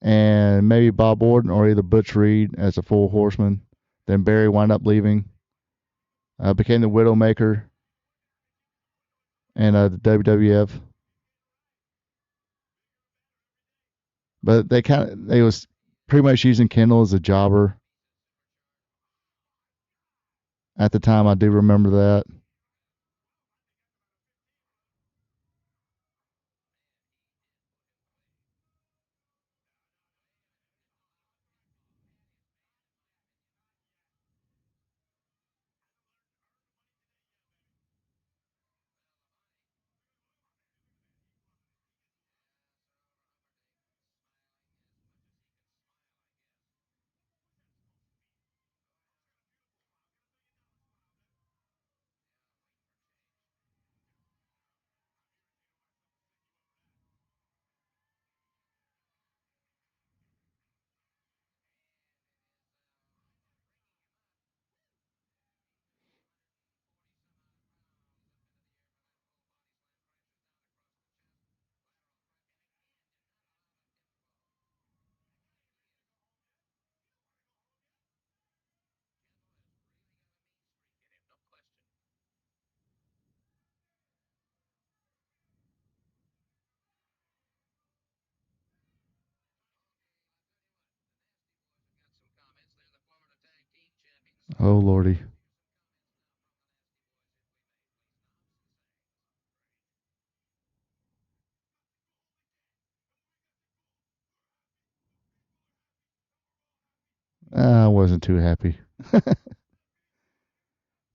and maybe Bob Orton or either Butch Reed as a full horseman. Then Barry wound up leaving, became the Widowmaker and the WWF. But they was pretty much using Kendall as a jobber at the time. I do remember that. Oh lordy. I wasn't too happy.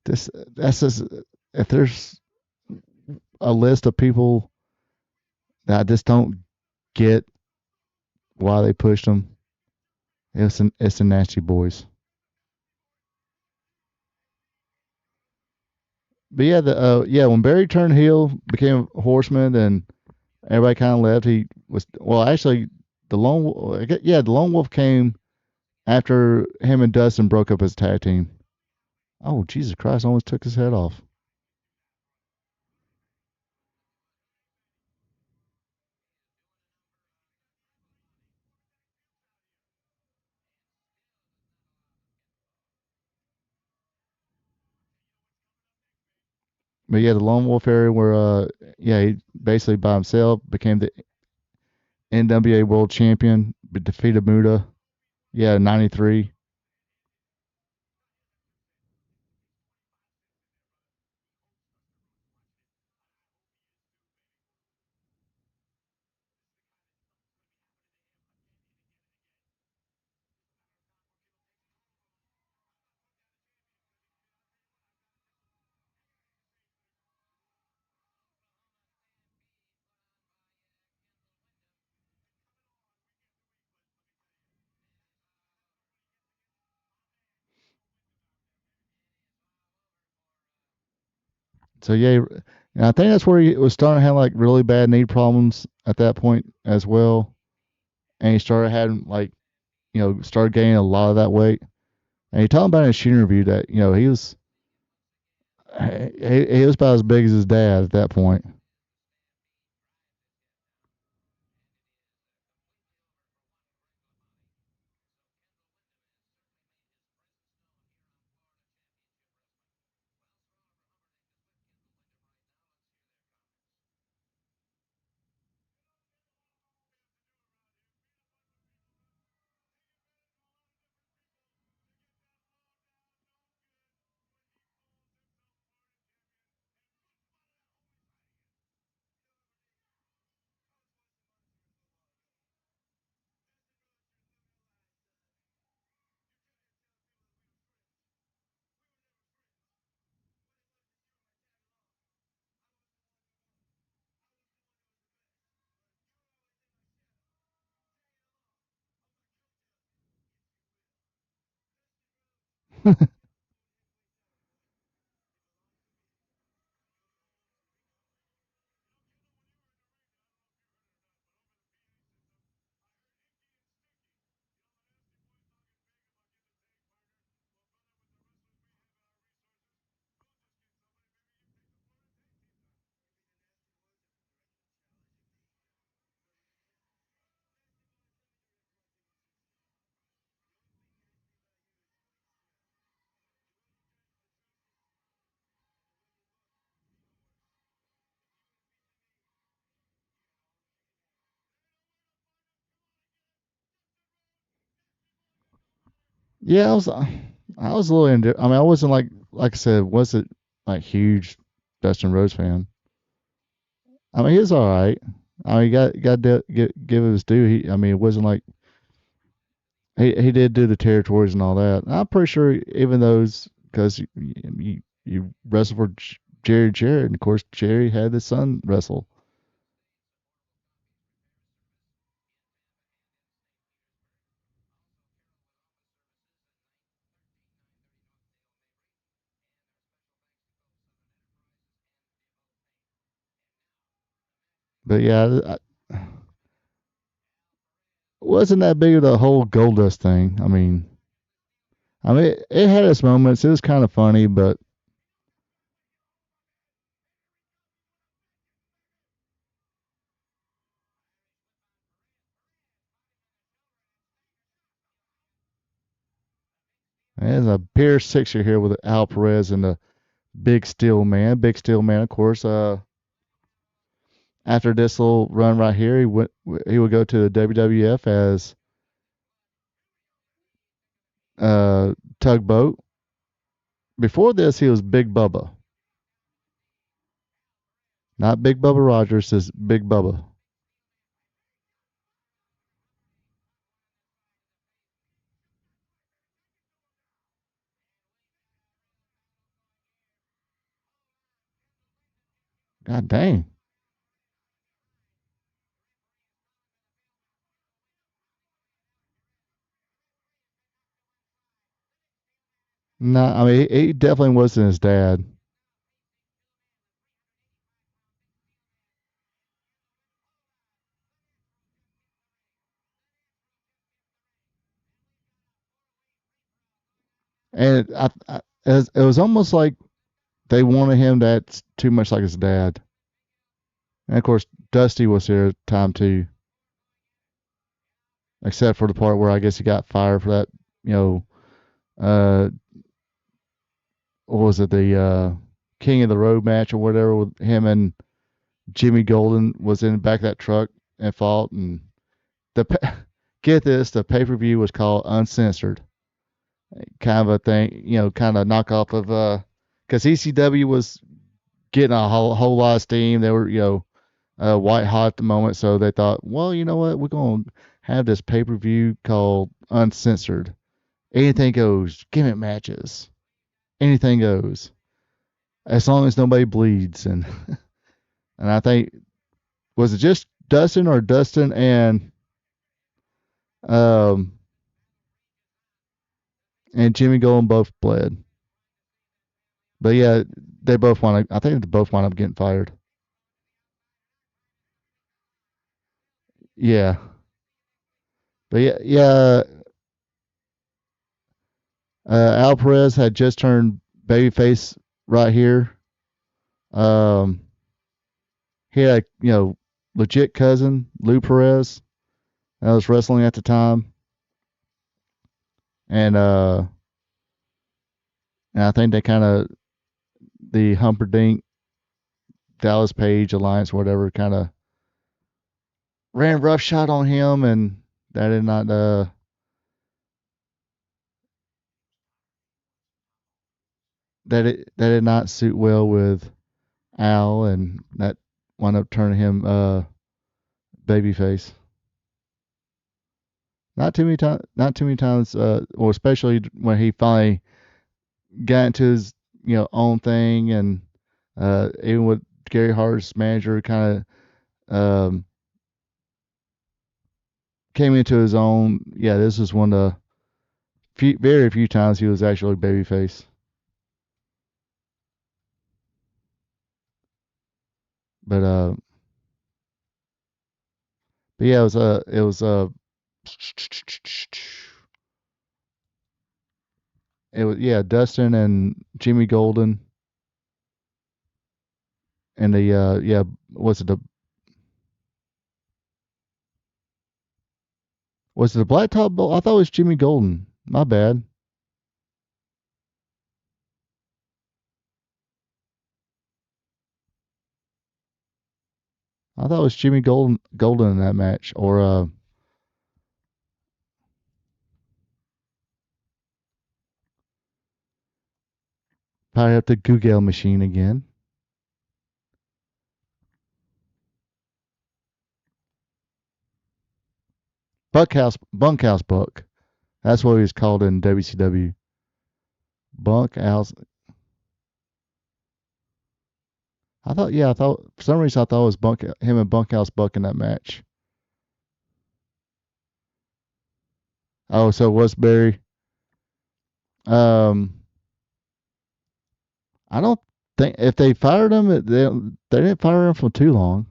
That's just if there's a list of people that I just don't get why they pushed them, it's the Nasty Boys. But yeah, when Barry turned heel, became a horseman, and everybody kind of left. He was actually the Lone Wolf came after him and Dustin broke up as a tag team. Oh Jesus Christ! Almost took his head off. But yeah, the Lone Wolf area where he basically by himself became the NWA World Champion, but defeated Muda. Yeah, 93. So yeah, and I think that's where he was starting to have like really bad knee problems at that point as well, and he started having like started gaining a lot of that weight. And he talked about in his interview that he was about as big as his dad at that point. Yeah, I was a little into. I mean, I wasn't like I said, wasn't like huge Dustin Rhodes fan. I mean, he was all right. I mean, give it his due. I mean, it wasn't like he did do the territories and all that. I'm pretty sure even those because you wrestled for Jerry Jarrett, and of course Jerry had his son wrestle. But yeah, wasn't that big of the whole Goldust thing. I mean, it had its moments. It was kind of funny, but there's a Beer Sixer here with Al Perez and the Big Steel Man. Big Steel Man, of course. After this little run right here, he would go to the WWF as Tugboat. Before this, he was Big Bubba, not Big Bubba Rogers. Is Big Bubba. God dang. No, I mean he definitely wasn't his dad. And it was almost like they wanted him to act too much like his dad. And of course, Dusty was here at the time too, except for the part where I guess he got fired for that. You know, uh, what was it, the King of the Road match or whatever with him and Jimmy Golden was in the back of that truck and fought. And the get this, the pay per view was called Uncensored, kind of a thing, kind of knockoff of because ECW was getting a whole lot of steam. They were white hot at the moment, so they thought, well, you know what, we're gonna have this pay per view called Uncensored. Anything goes, gimmick matches, anything goes, as long as nobody bleeds. And I think, was it just Dustin um and Jimmy Golden both bled. But yeah, they both want to. I think they both wind up getting fired. Yeah, but yeah. Al Perez had just turned babyface right here. Um, he had legit cousin Lou Perez that was wrestling at the time, and I think they kind of the Humperdinck Dallas Page alliance, whatever, kind of ran roughshod on him, and that did not that did not suit well with Al, and that wound up turning him babyface. Not too many times. Not too many times. Or especially when he finally got into his own thing, and even with Gary Hart's manager, kind of came into his own. Yeah, this was one of the very few times he was actually babyface. But yeah, it was yeah, Dustin and Jimmy Golden and the yeah, was it the Blacktop Bowl? I thought it was Jimmy Golden. My bad. I thought it was Jimmy Golden in that match, or probably up the Google machine again. Bunkhouse Buck. That's what he was called in WCW. Bunkhouse. I thought for some reason I thought it was him and Bunkhouse Buck in that match. Oh, so it was Barry. Um, I don't think if they fired him, they didn't fire him for too long.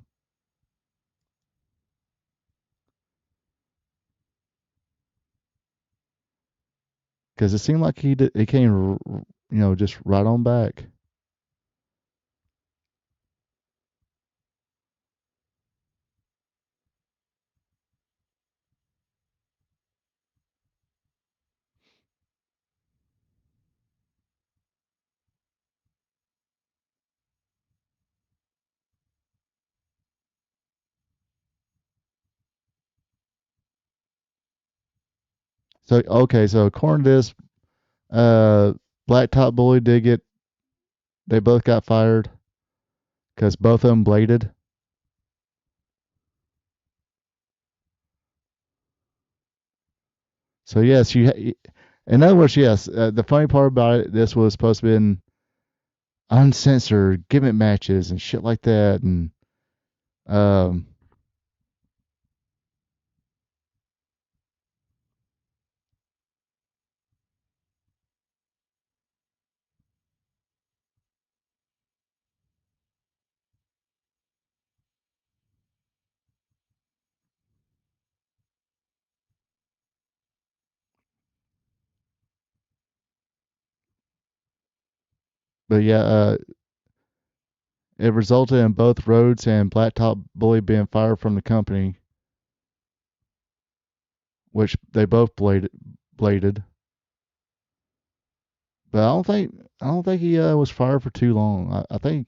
Because it seemed like he came, just right on back. So okay, so according to this, uh, Blacktop Bully did get. They both got fired because both of them bladed. So yes, in other words, yes. The funny part about it, this was supposed to be uncensored gimmick matches and shit like that, and um, but yeah, it resulted in both Rhodes and Blacktop Bully being fired from the company, which they both bladed. But I don't think he was fired for too long. I think.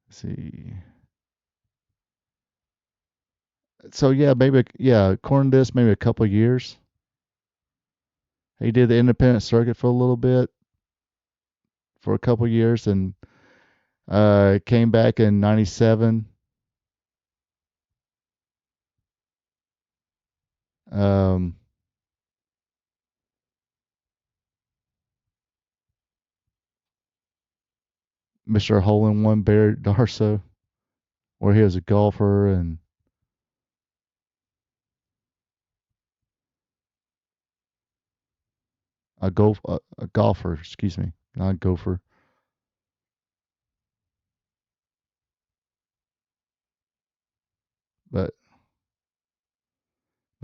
Let's see. So yeah, according to this, maybe a couple of years. He did the independent circuit for a little bit, for a couple of years, and came back in '97. Um, Mr. Hole in One Barry Darso, where he was a golfer, and a golfer, excuse me, not gopher. But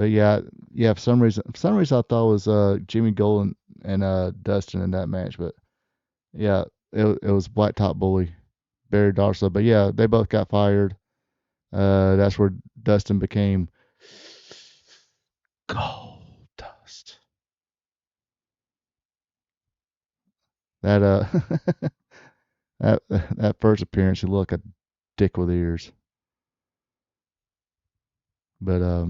yeah, for some reason I thought it was Jimmy Gold and Dustin in that match, but yeah, it was Blacktop Bully, Barry Darsow. But yeah, they both got fired. That's where Dustin became Gold Dust. That that first appearance, he looked like a dick with ears. But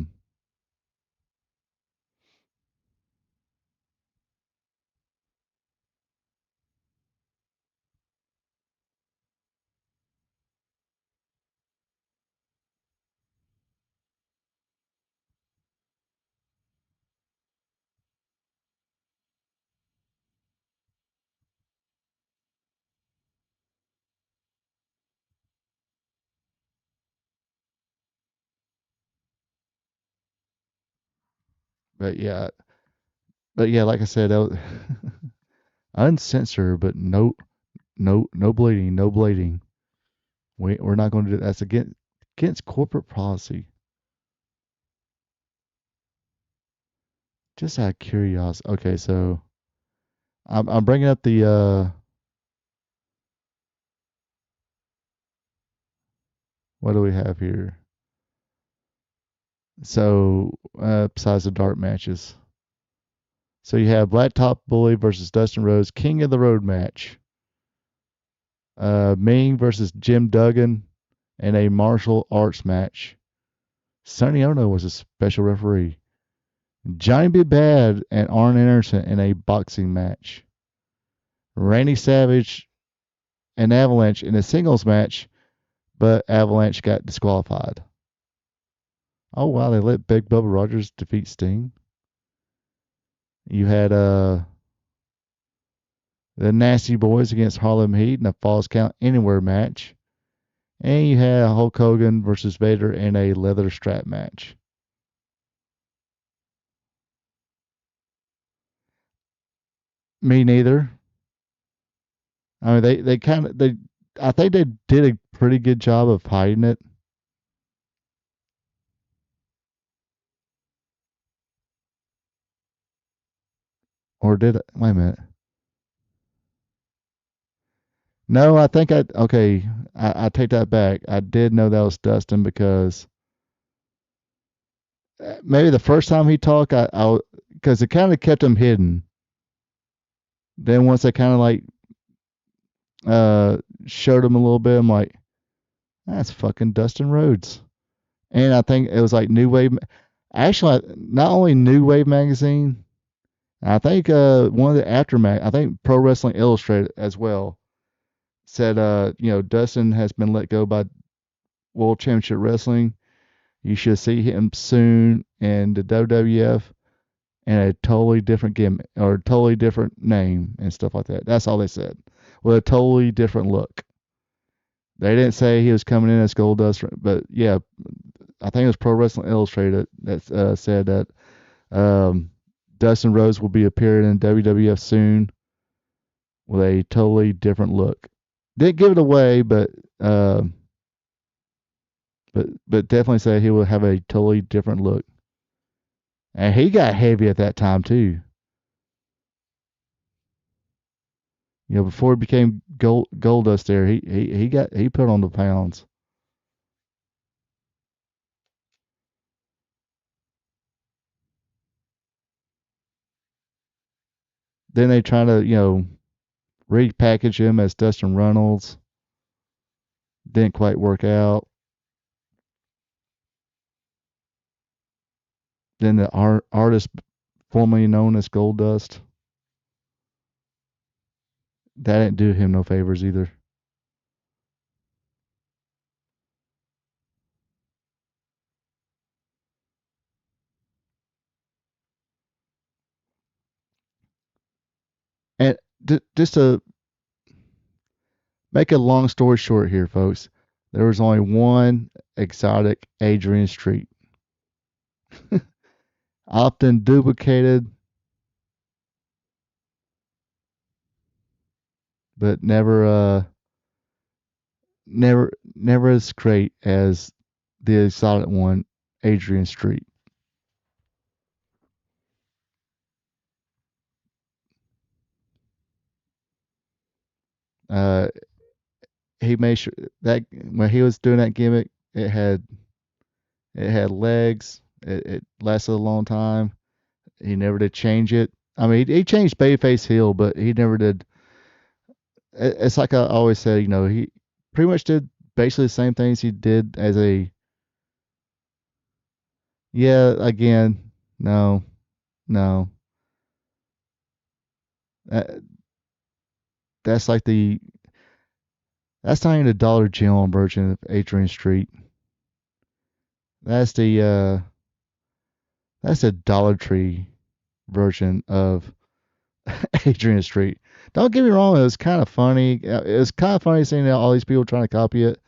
but yeah, like I said, that was uncensored, but no bleeding, no bleeding. We're not going to do that's against corporate policy. Just out of curiosity. Okay, so I'm bringing up the what do we have here? So besides the dart matches, so you have Blacktop Bully versus Dustin Rhodes, King of the Road match. Ming versus Jim Duggan in a martial arts match. Sonny Ono was a special referee. Johnny B. Bad and Arn Anderson in a boxing match. Randy Savage and Avalanche in a singles match, but Avalanche got disqualified. Oh wow, they let Big Bubba Rogers defeat Sting. You had the Nasty Boys against Harlem Heat in a Falls Count Anywhere match. And you had Hulk Hogan versus Vader in a leather strap match. Me neither. I mean, I think they did a pretty good job of hiding it. Or did it? Wait a minute. No, I think okay, I take that back. I did know that was Dustin because maybe the first time he talked, because it kind of kept him hidden. Then once they kind of like showed him a little bit, I'm like, that's fucking Dustin Rhodes. And I think it was like New Wave. Actually, not only New Wave magazine, I think one of the aftermath. I think Pro Wrestling Illustrated as well said, Dustin has been let go by World Championship Wrestling. You should see him soon in the WWF and a totally different gimmick or totally different name and stuff like that. That's all they said. With a totally different look. They didn't say he was coming in as Goldust, but yeah, I think it was Pro Wrestling Illustrated that said that Dustin Rhodes will be appearing in WWF soon with a totally different look. Didn't give it away, but definitely say he will have a totally different look. And he got heavy at that time too. Before he became Goldust there, he put on the pounds. Then they try to, repackage him as Dustin Runnels. Didn't quite work out. Then the artist formerly known as Goldust. That didn't do him no favors either. And just to make a long story short here, folks, there was only one exotic Adrian Street. Often duplicated but never as great as the exotic one, Adrian Street. Uh, he made sure that when he was doing that gimmick, it had legs. It lasted a long time. He never did change it. I mean, he changed babyface heel, but he never did. It's like I always said, he pretty much did basically the same things he did as a. Yeah, again, no, no. That, that's like that's not even the Dollar General version of Adrian Street. That's the Dollar Tree version of Adrian Street. Don't get me wrong, it was kind of funny. It was kind of funny seeing all these people trying to copy it.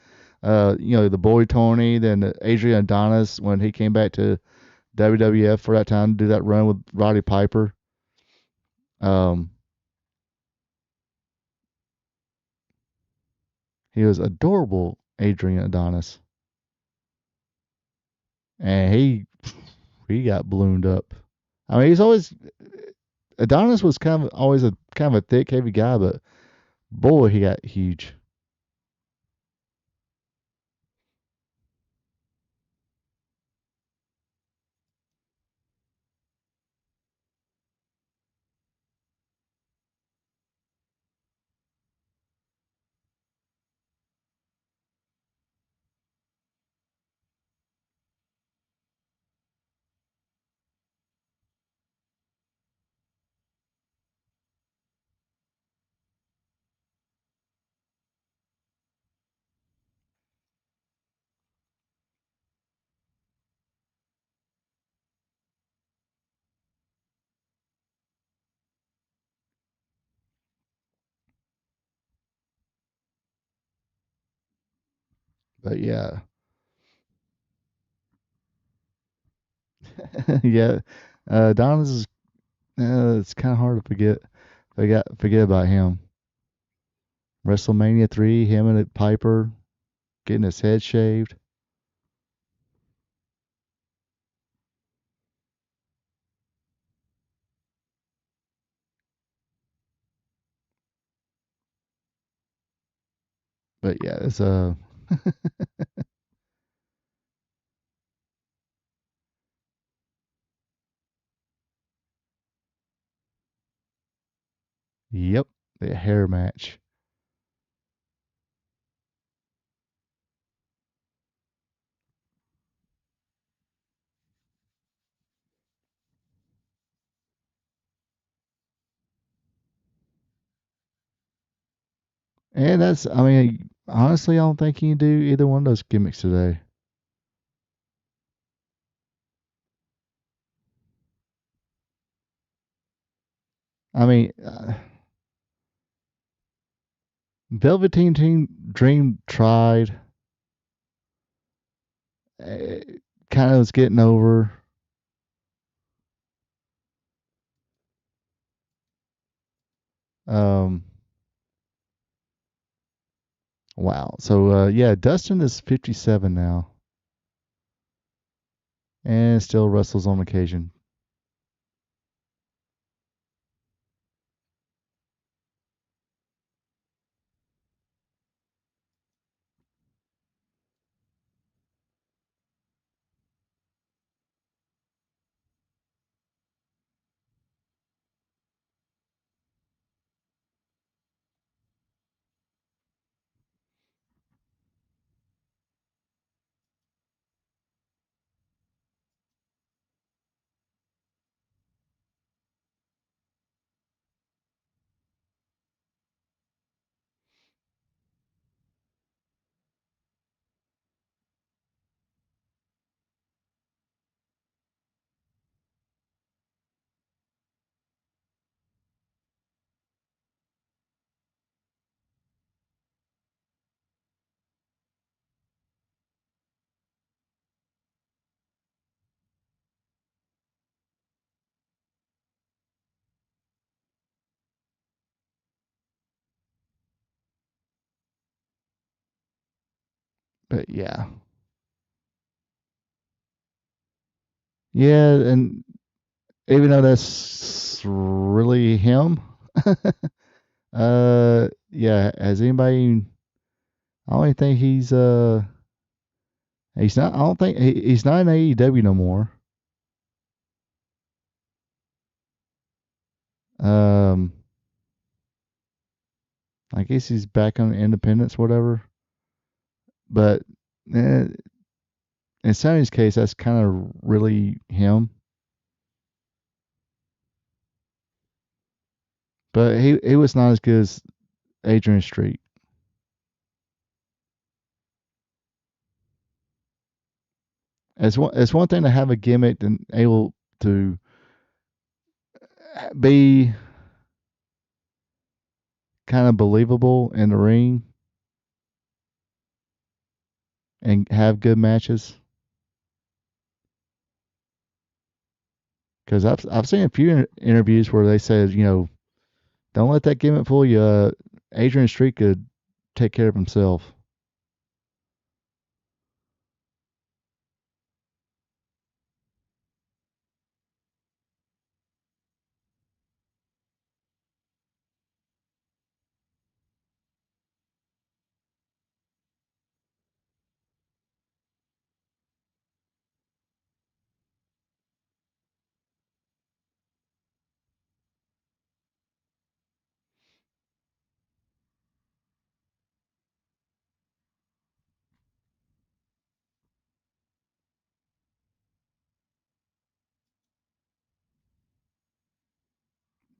The boy Tony, then Adrian Adonis when he came back to WWF for that time to do that run with Roddy Piper. Um, he was adorable, Adrian Adonis, and he got ballooned up. I mean, Adonis was always a kind of a thick, heavy guy, but boy, he got huge. But yeah, yeah, Adonis is. It's kind of hard to forget about him. WrestleMania 3, him and Piper getting his head shaved. But yeah, it's yep, the hair match. And I mean, honestly, I don't think you can do either one of those gimmicks today. I mean, Velveteen Dream tried, kind of was getting over. Um, wow. So yeah, Dustin is 57 now, and still wrestles on occasion. But yeah. Yeah, and even though that's really him, yeah, has anybody I don't even think he's not I don't think he's not in AEW no more. Um I guess he's back on Independence, whatever. But eh, in Sonny's case, that's kind of really him. But he was not as good as Adrian Street. It's one thing to have a gimmick and able to be kind of believable in the ring and have good matches. Because I've seen a few interviews where they said, don't let that gimmick fool you. Adrian Street could take care of himself.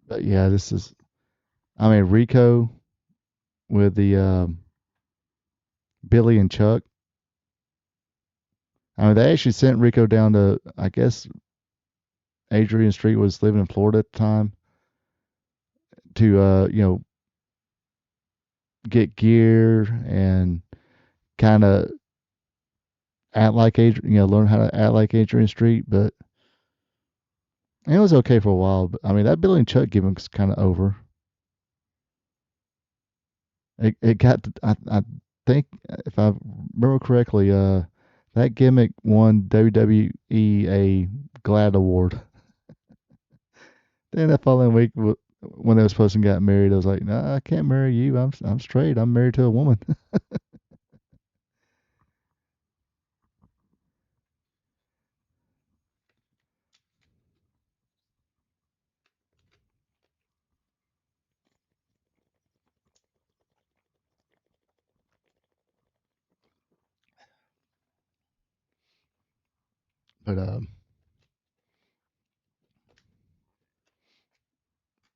But yeah, Rico with the Billy and Chuck. They actually sent Rico down to, I guess, Adrian Street was living in Florida at the time to, get gear and kind of act like learn how to act like Adrian Street. But it was okay for a while. But that Billy and Chuck gimmick's kind of over. It got, I think, if I remember correctly, that gimmick won WWE a GLAAD award. Then that following week, when they was supposed to get married, I was like, "No, I can't marry you. I'm straight. I'm married to a woman."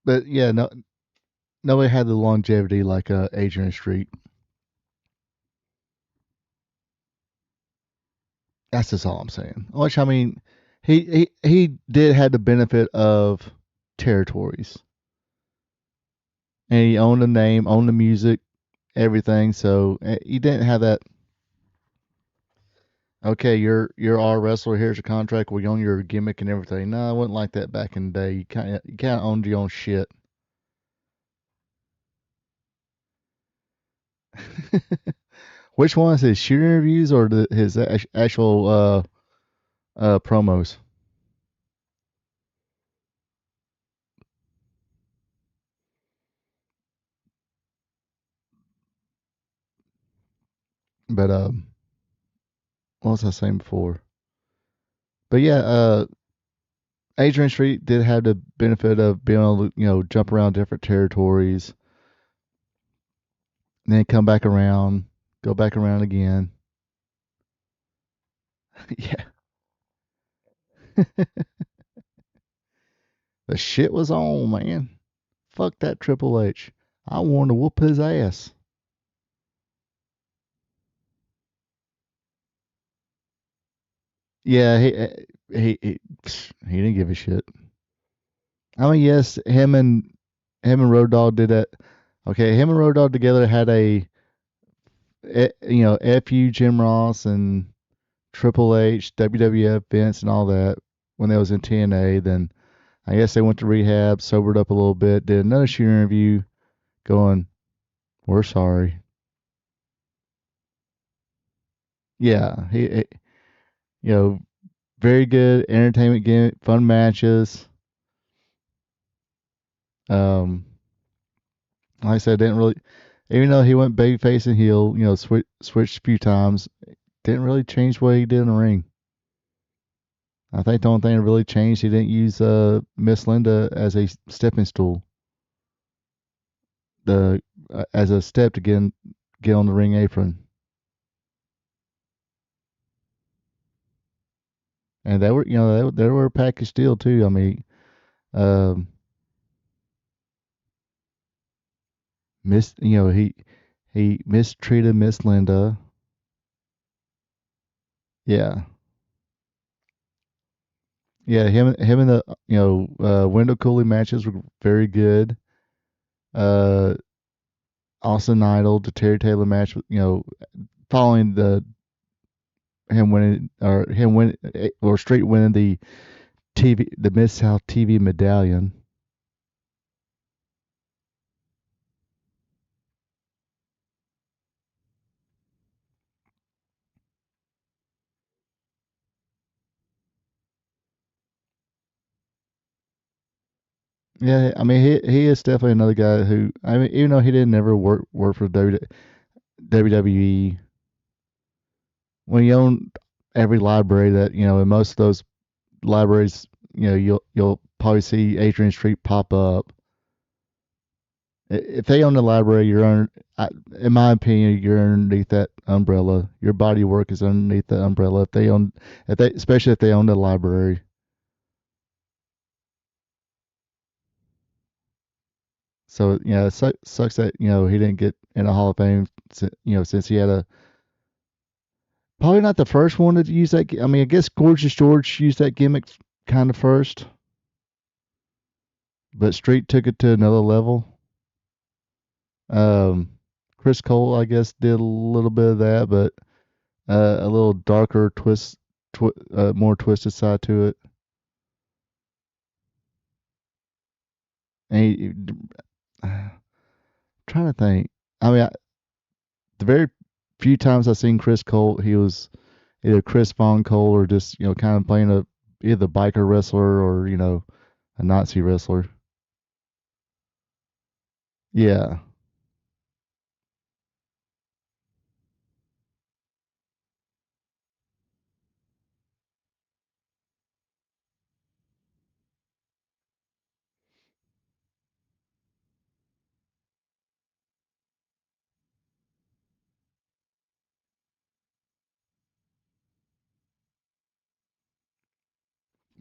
But yeah, no, nobody had the longevity like Adrian Street. That's just all I'm saying. Which he did have the benefit of territories, and he owned the name, owned the music, everything. So he didn't have that. Okay, you're our wrestler. Here's your contract. We own your gimmick and everything. No, it wasn't like that back in the day. You kind of owned your own shit. Which one is his shoot interviews or his actual promos? But what was I saying before? But yeah, Adrian Street did have the benefit of being able to jump around different territories, and then come back around, go back around again. Yeah. The shit was on, man. Fuck that Triple H. I wanted to whoop his ass. Yeah, he didn't give a shit. Yes, him and Road Dogg did that. Okay, him and Road Dogg together had FU Jim Ross and Triple H, WWF, Vince, and all that when they was in TNA. Then I guess they went to rehab, sobered up a little bit, did another shoot interview, going, "We're sorry." Yeah, you know, very good entertainment game, fun matches. Um, like I said, didn't really, even though he went babyface and heel, switched a few times, didn't really change what he did in the ring. I think the only thing that really changed, he didn't use Miss Linda as a stepping stool, the as a step to get on the ring apron. And they were, they were a package deal too. I mean, um, he mistreated Miss Linda. Yeah, yeah. Him and the window cooling matches were very good. Uh, Austin Idol, the Terry Taylor match, following him winning or straight winning the Mid South TV medallion. Yeah, I mean he is definitely another guy who, I mean, even though he didn't never work for WWE, when you own every library that, in most of those libraries, you'll probably see Adrian Street pop up. If they own the library, in my opinion, you're underneath that umbrella. Your body of work is underneath the umbrella. Especially if they own the library. So yeah, it sucks that he didn't get in a Hall of Fame. Since he had probably not the first one to use that. I mean, I guess Gorgeous George used that gimmick kind of first, but Street took it to another level. Um, Chris Cole, I guess, did a little bit of that, but a little darker more twisted side to it. And trying to think. I mean, the very few times I've seen Chris Cole, he was either Chris Von Cole or just kind of playing either biker wrestler or a Nazi wrestler. Yeah,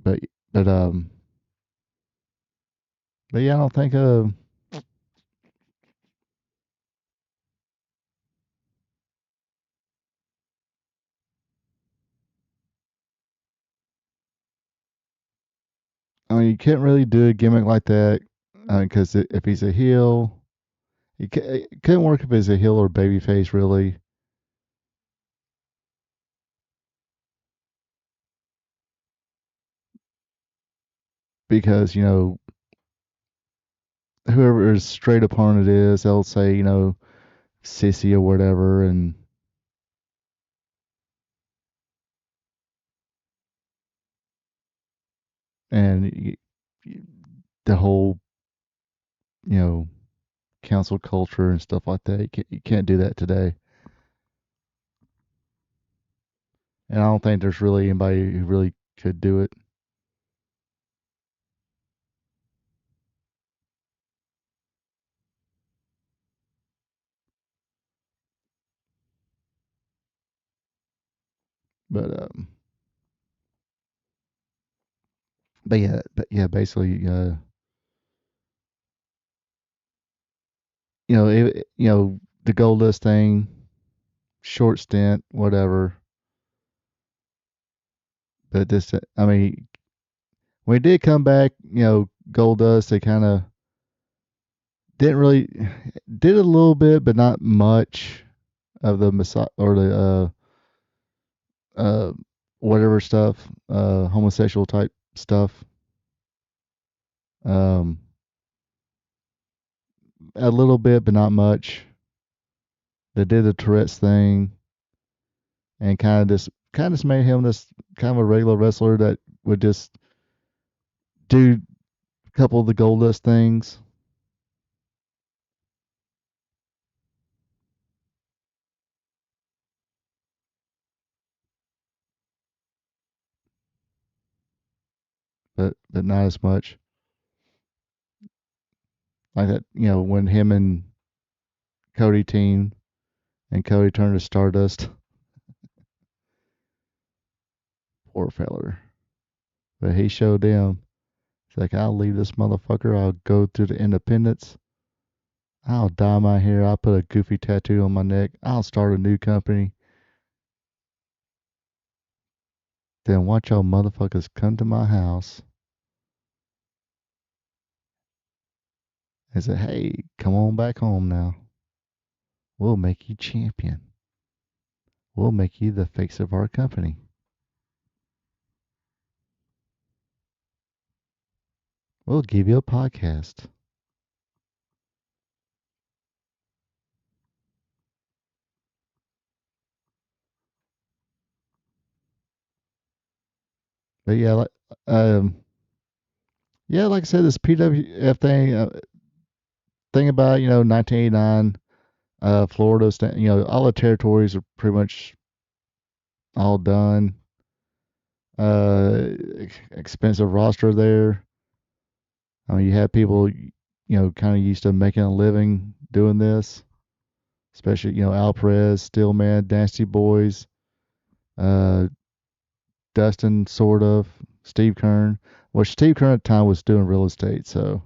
but but um but yeah, I don't think I mean, you can't really do a gimmick like that because if he's a heel, it couldn't work if he's a heel or babyface really, because whoever his straight opponent is, they'll say sissy or whatever, and the whole you know cancel culture and stuff like that. You can't do that today, and I don't think there's really anybody who really could do it. But basically, the Goldust thing, short stint, whatever. But this, I mean, when he did come back, Goldust, they kind of didn't really did a little bit, but not much of the or the uh whatever stuff, homosexual type stuff. Um, a little bit, but not much. They did the Tourette's thing. and kind of made him this kind of a regular wrestler that would just do a couple of the Goldust things. But not as much. Like that, when him and Cody teamed and Cody turned to Stardust. Poor feller. But he showed them. He's like, I'll leave this motherfucker. I'll go to the independents. I'll dye my hair. I'll put a goofy tattoo on my neck. I'll start a new company. Then watch y'all motherfuckers come to my house and say, hey, come on back home now. We'll make you champion. We'll make you the face of our company. We'll give you a podcast. But yeah, like I said, this PWF thing about 1989, Florida, all the territories are pretty much all done. Expensive roster there. I mean, you had people, kind of used to making a living doing this, especially Al Perez, Steelman, Nasty Boys, Dustin, sort of, Steve Kern. Well, Steve Kern at the time was doing real estate, so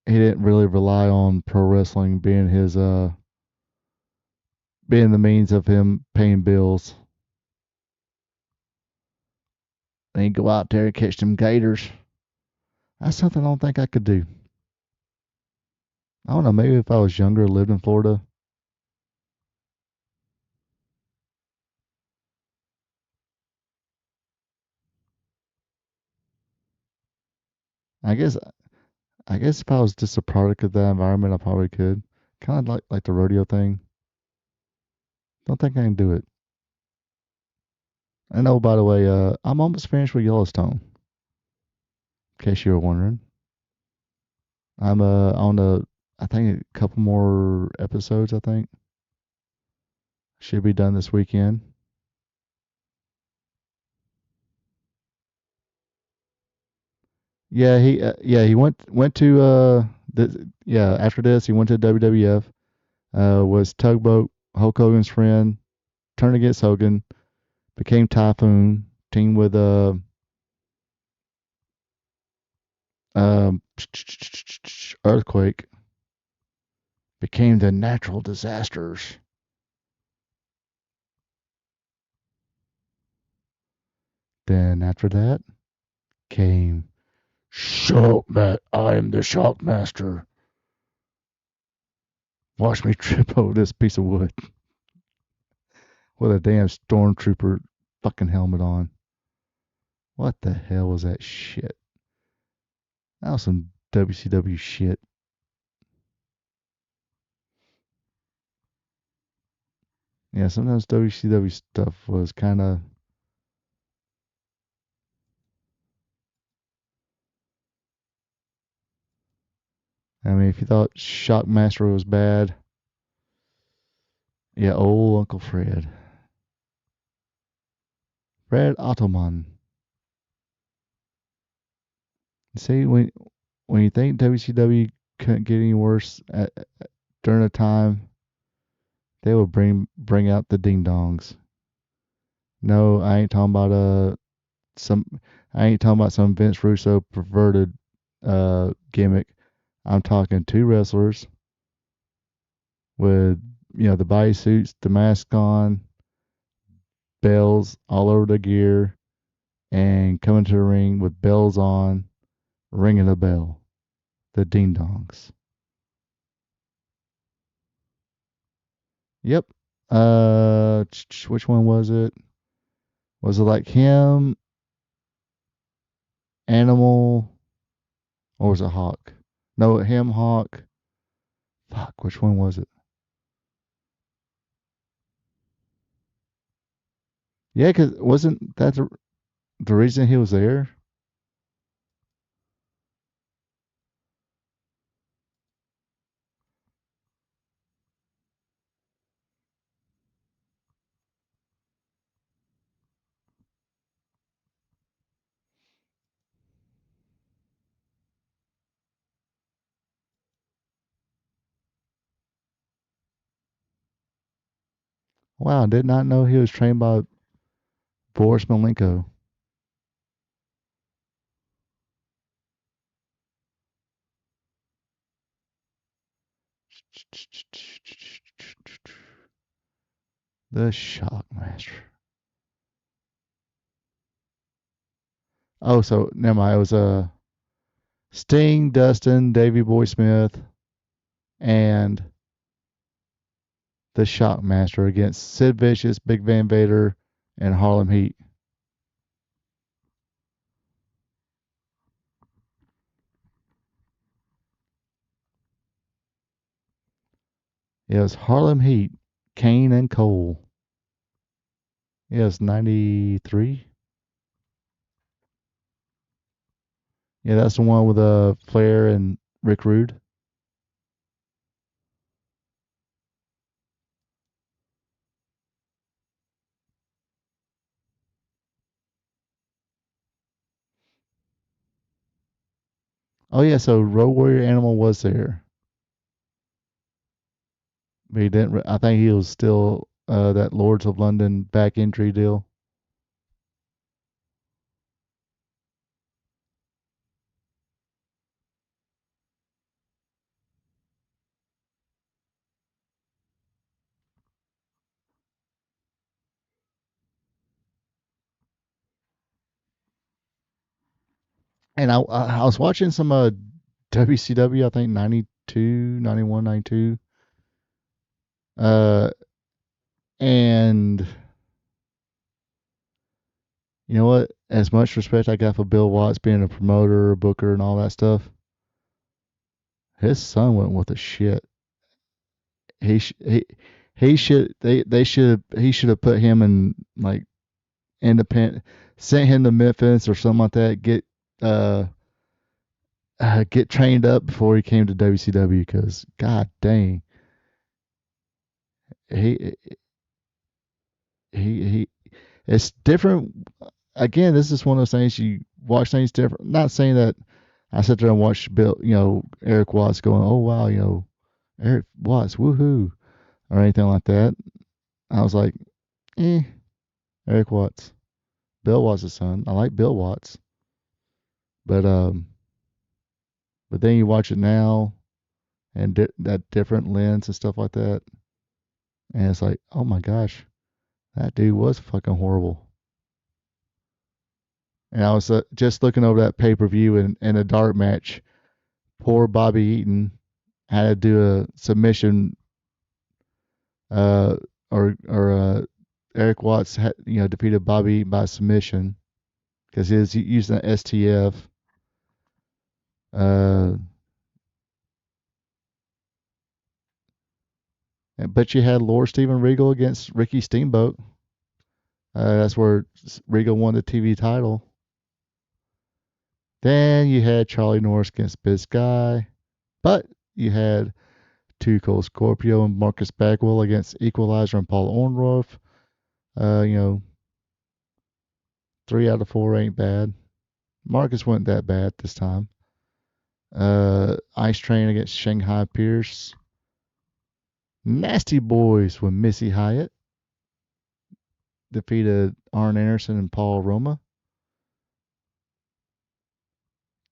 he didn't really rely on pro wrestling being being the means of him paying bills. And he'd go out there and catch them gators. That's something I don't think I could do. I don't know, maybe if I was younger, lived in Florida. I guess if I was just a product of that environment, I probably could. Kind of like the rodeo thing. Don't think I can do it. I know, by the way, I'm almost finished with Yellowstone. In case you were wondering, I'm on I think a couple more episodes. I think should be done this weekend. Yeah, he went to after this he went to WWF. Was Tugboat, Hulk Hogan's friend, turned against Hogan, became Typhoon, teamed with um, Earthquake, became the Natural Disasters. Then after that came Shockmaster. I am the Shockmaster. Watch me trip over this piece of wood with a damn stormtrooper fucking helmet on. What the hell was that shit? That was some WCW shit. Yeah, sometimes WCW stuff was kind of. I mean, if you thought Shockmaster was bad, yeah, old Uncle Fred. Fred Ottoman. See, when you think WCW couldn't get any worse during a time, they would bring out the ding dongs. No, I ain't talking about some Vince Russo perverted gimmick. I'm talking two wrestlers with the body suits, the mask on, bells all over the gear, and coming to the ring with bells on, ringing a bell. The ding dongs. Yep. Which one was it? Was it like him, Animal, or was it Hawk? No, him, Hawk. Fuck, which one was it? Yeah, because wasn't that the reason he was there? Wow, I did not know he was trained by Boris Malenko. The Shockmaster. Oh, so never mind. It was Sting, Dustin, Davey Boy Smith, and the Shockmaster against Sid Vicious, Big Van Vader, and Harlem Heat. It was Harlem Heat, Kane and Cole. Yes, 93. Yeah, that's the one with Flair and Rick Rude. Oh yeah, so Road Warrior Animal was there, but he didn't. I think he was still that Lords of London back entry deal. And I was watching some WCW, I think 92, 91, 92. Uh, and you know what? As much respect I got for Bill Watts being a promoter, a booker, and all that stuff, his son went with the shit. He sh- he he should they should he should have put him in like independent, sent him to Memphis or something like that. Uh get trained up before he came to WCW because god dang he he it's different. Again, this is one of those things you watch things different. Not saying that I sit there and watch Bill, Eric Watts going, oh wow, Eric Watts, woohoo, or anything like that. I was like, eh, Eric Watts, Bill Watts' son. I like Bill Watts, but then you watch it now and that different lens and stuff like that, and it's like, oh my gosh, that dude was fucking horrible. And I was just looking over that pay per view in a dark match. Poor Bobby Eaton had to do a submission, uh, or Eric Watts had, defeated Bobby Eaton by submission because he was using an STF. Uh, but you had Lord Steven Regal against Ricky Steamboat. That's where Regal won the TV title. Then you had Charlie Norris against Biz Guy, but you had Too Cold Scorpio and Marcus Bagwell against Equalizer and Paul Orndorff. Uh, you know, 3 out of 4 ain't bad. Marcus wasn't that bad this time. Ice Train against Shanghai Pierce. Nasty Boys with Missy Hyatt defeated Arn Anderson and Paul Roma.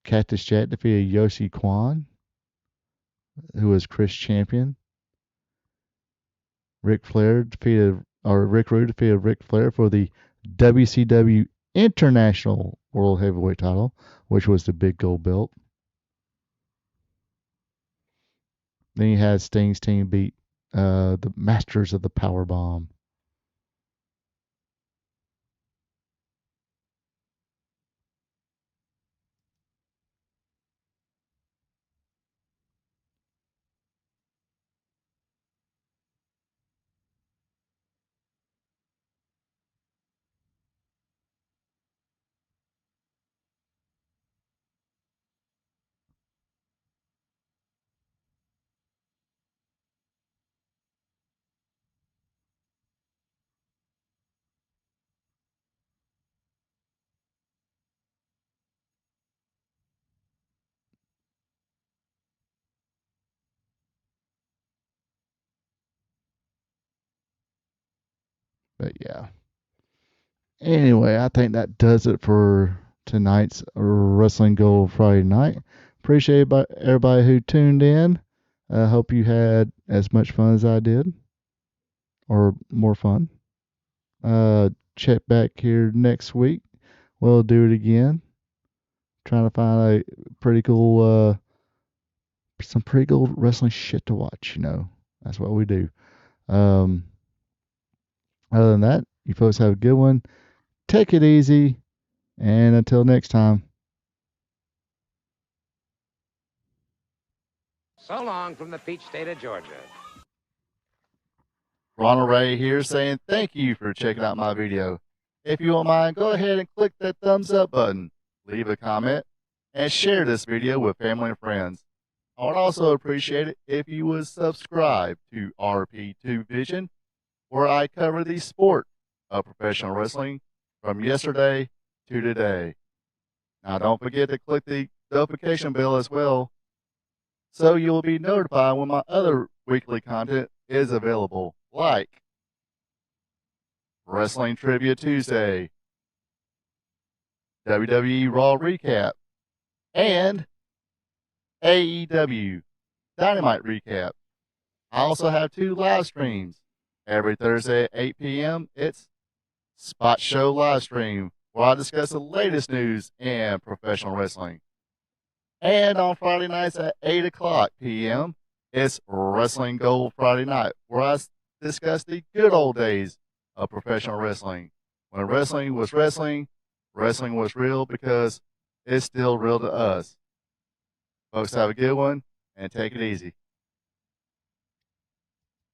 Cactus Jack defeated Yoshi Kwan, who was Chris Champion. Rick Rude defeated Ric Flair for the WCW International World Heavyweight title, which was the big gold belt. Then you had Sting's team beat the Masters of the Power Bomb. But yeah. Anyway, I think that does it for tonight's Wrestling Gold Friday night. Appreciate everybody who tuned in. I hope you had as much fun as I did, or more fun. Check back here next week. We'll do it again. Trying to find a pretty cool, some pretty cool wrestling shit to watch. You know, that's what we do. Other than that, you folks have a good one. Take it easy, and until next time. So long from the peach state of Georgia. Ronald Ray here saying thank you for checking out my video. If you don't mind, go ahead and click that thumbs up button, leave a comment, and share this video with family and friends. I would also appreciate it if you would subscribe to RP2 Vision, where I cover the sport of professional wrestling from yesterday to today. Now don't forget to click the notification bell as well, so you'll be notified when my other weekly content is available, like Wrestling Trivia Tuesday, WWE Raw Recap, and AEW Dynamite Recap. I also have 2 live streams. Every Thursday at 8 p.m., it's Spot Show live stream, where I discuss the latest news in professional wrestling. And on Friday nights at 8 o'clock p.m., it's Wrestling Gold Friday Night, where I discuss the good old days of professional wrestling. When wrestling was wrestling, wrestling was real because it's still real to us. Folks, have a good one, and take it easy.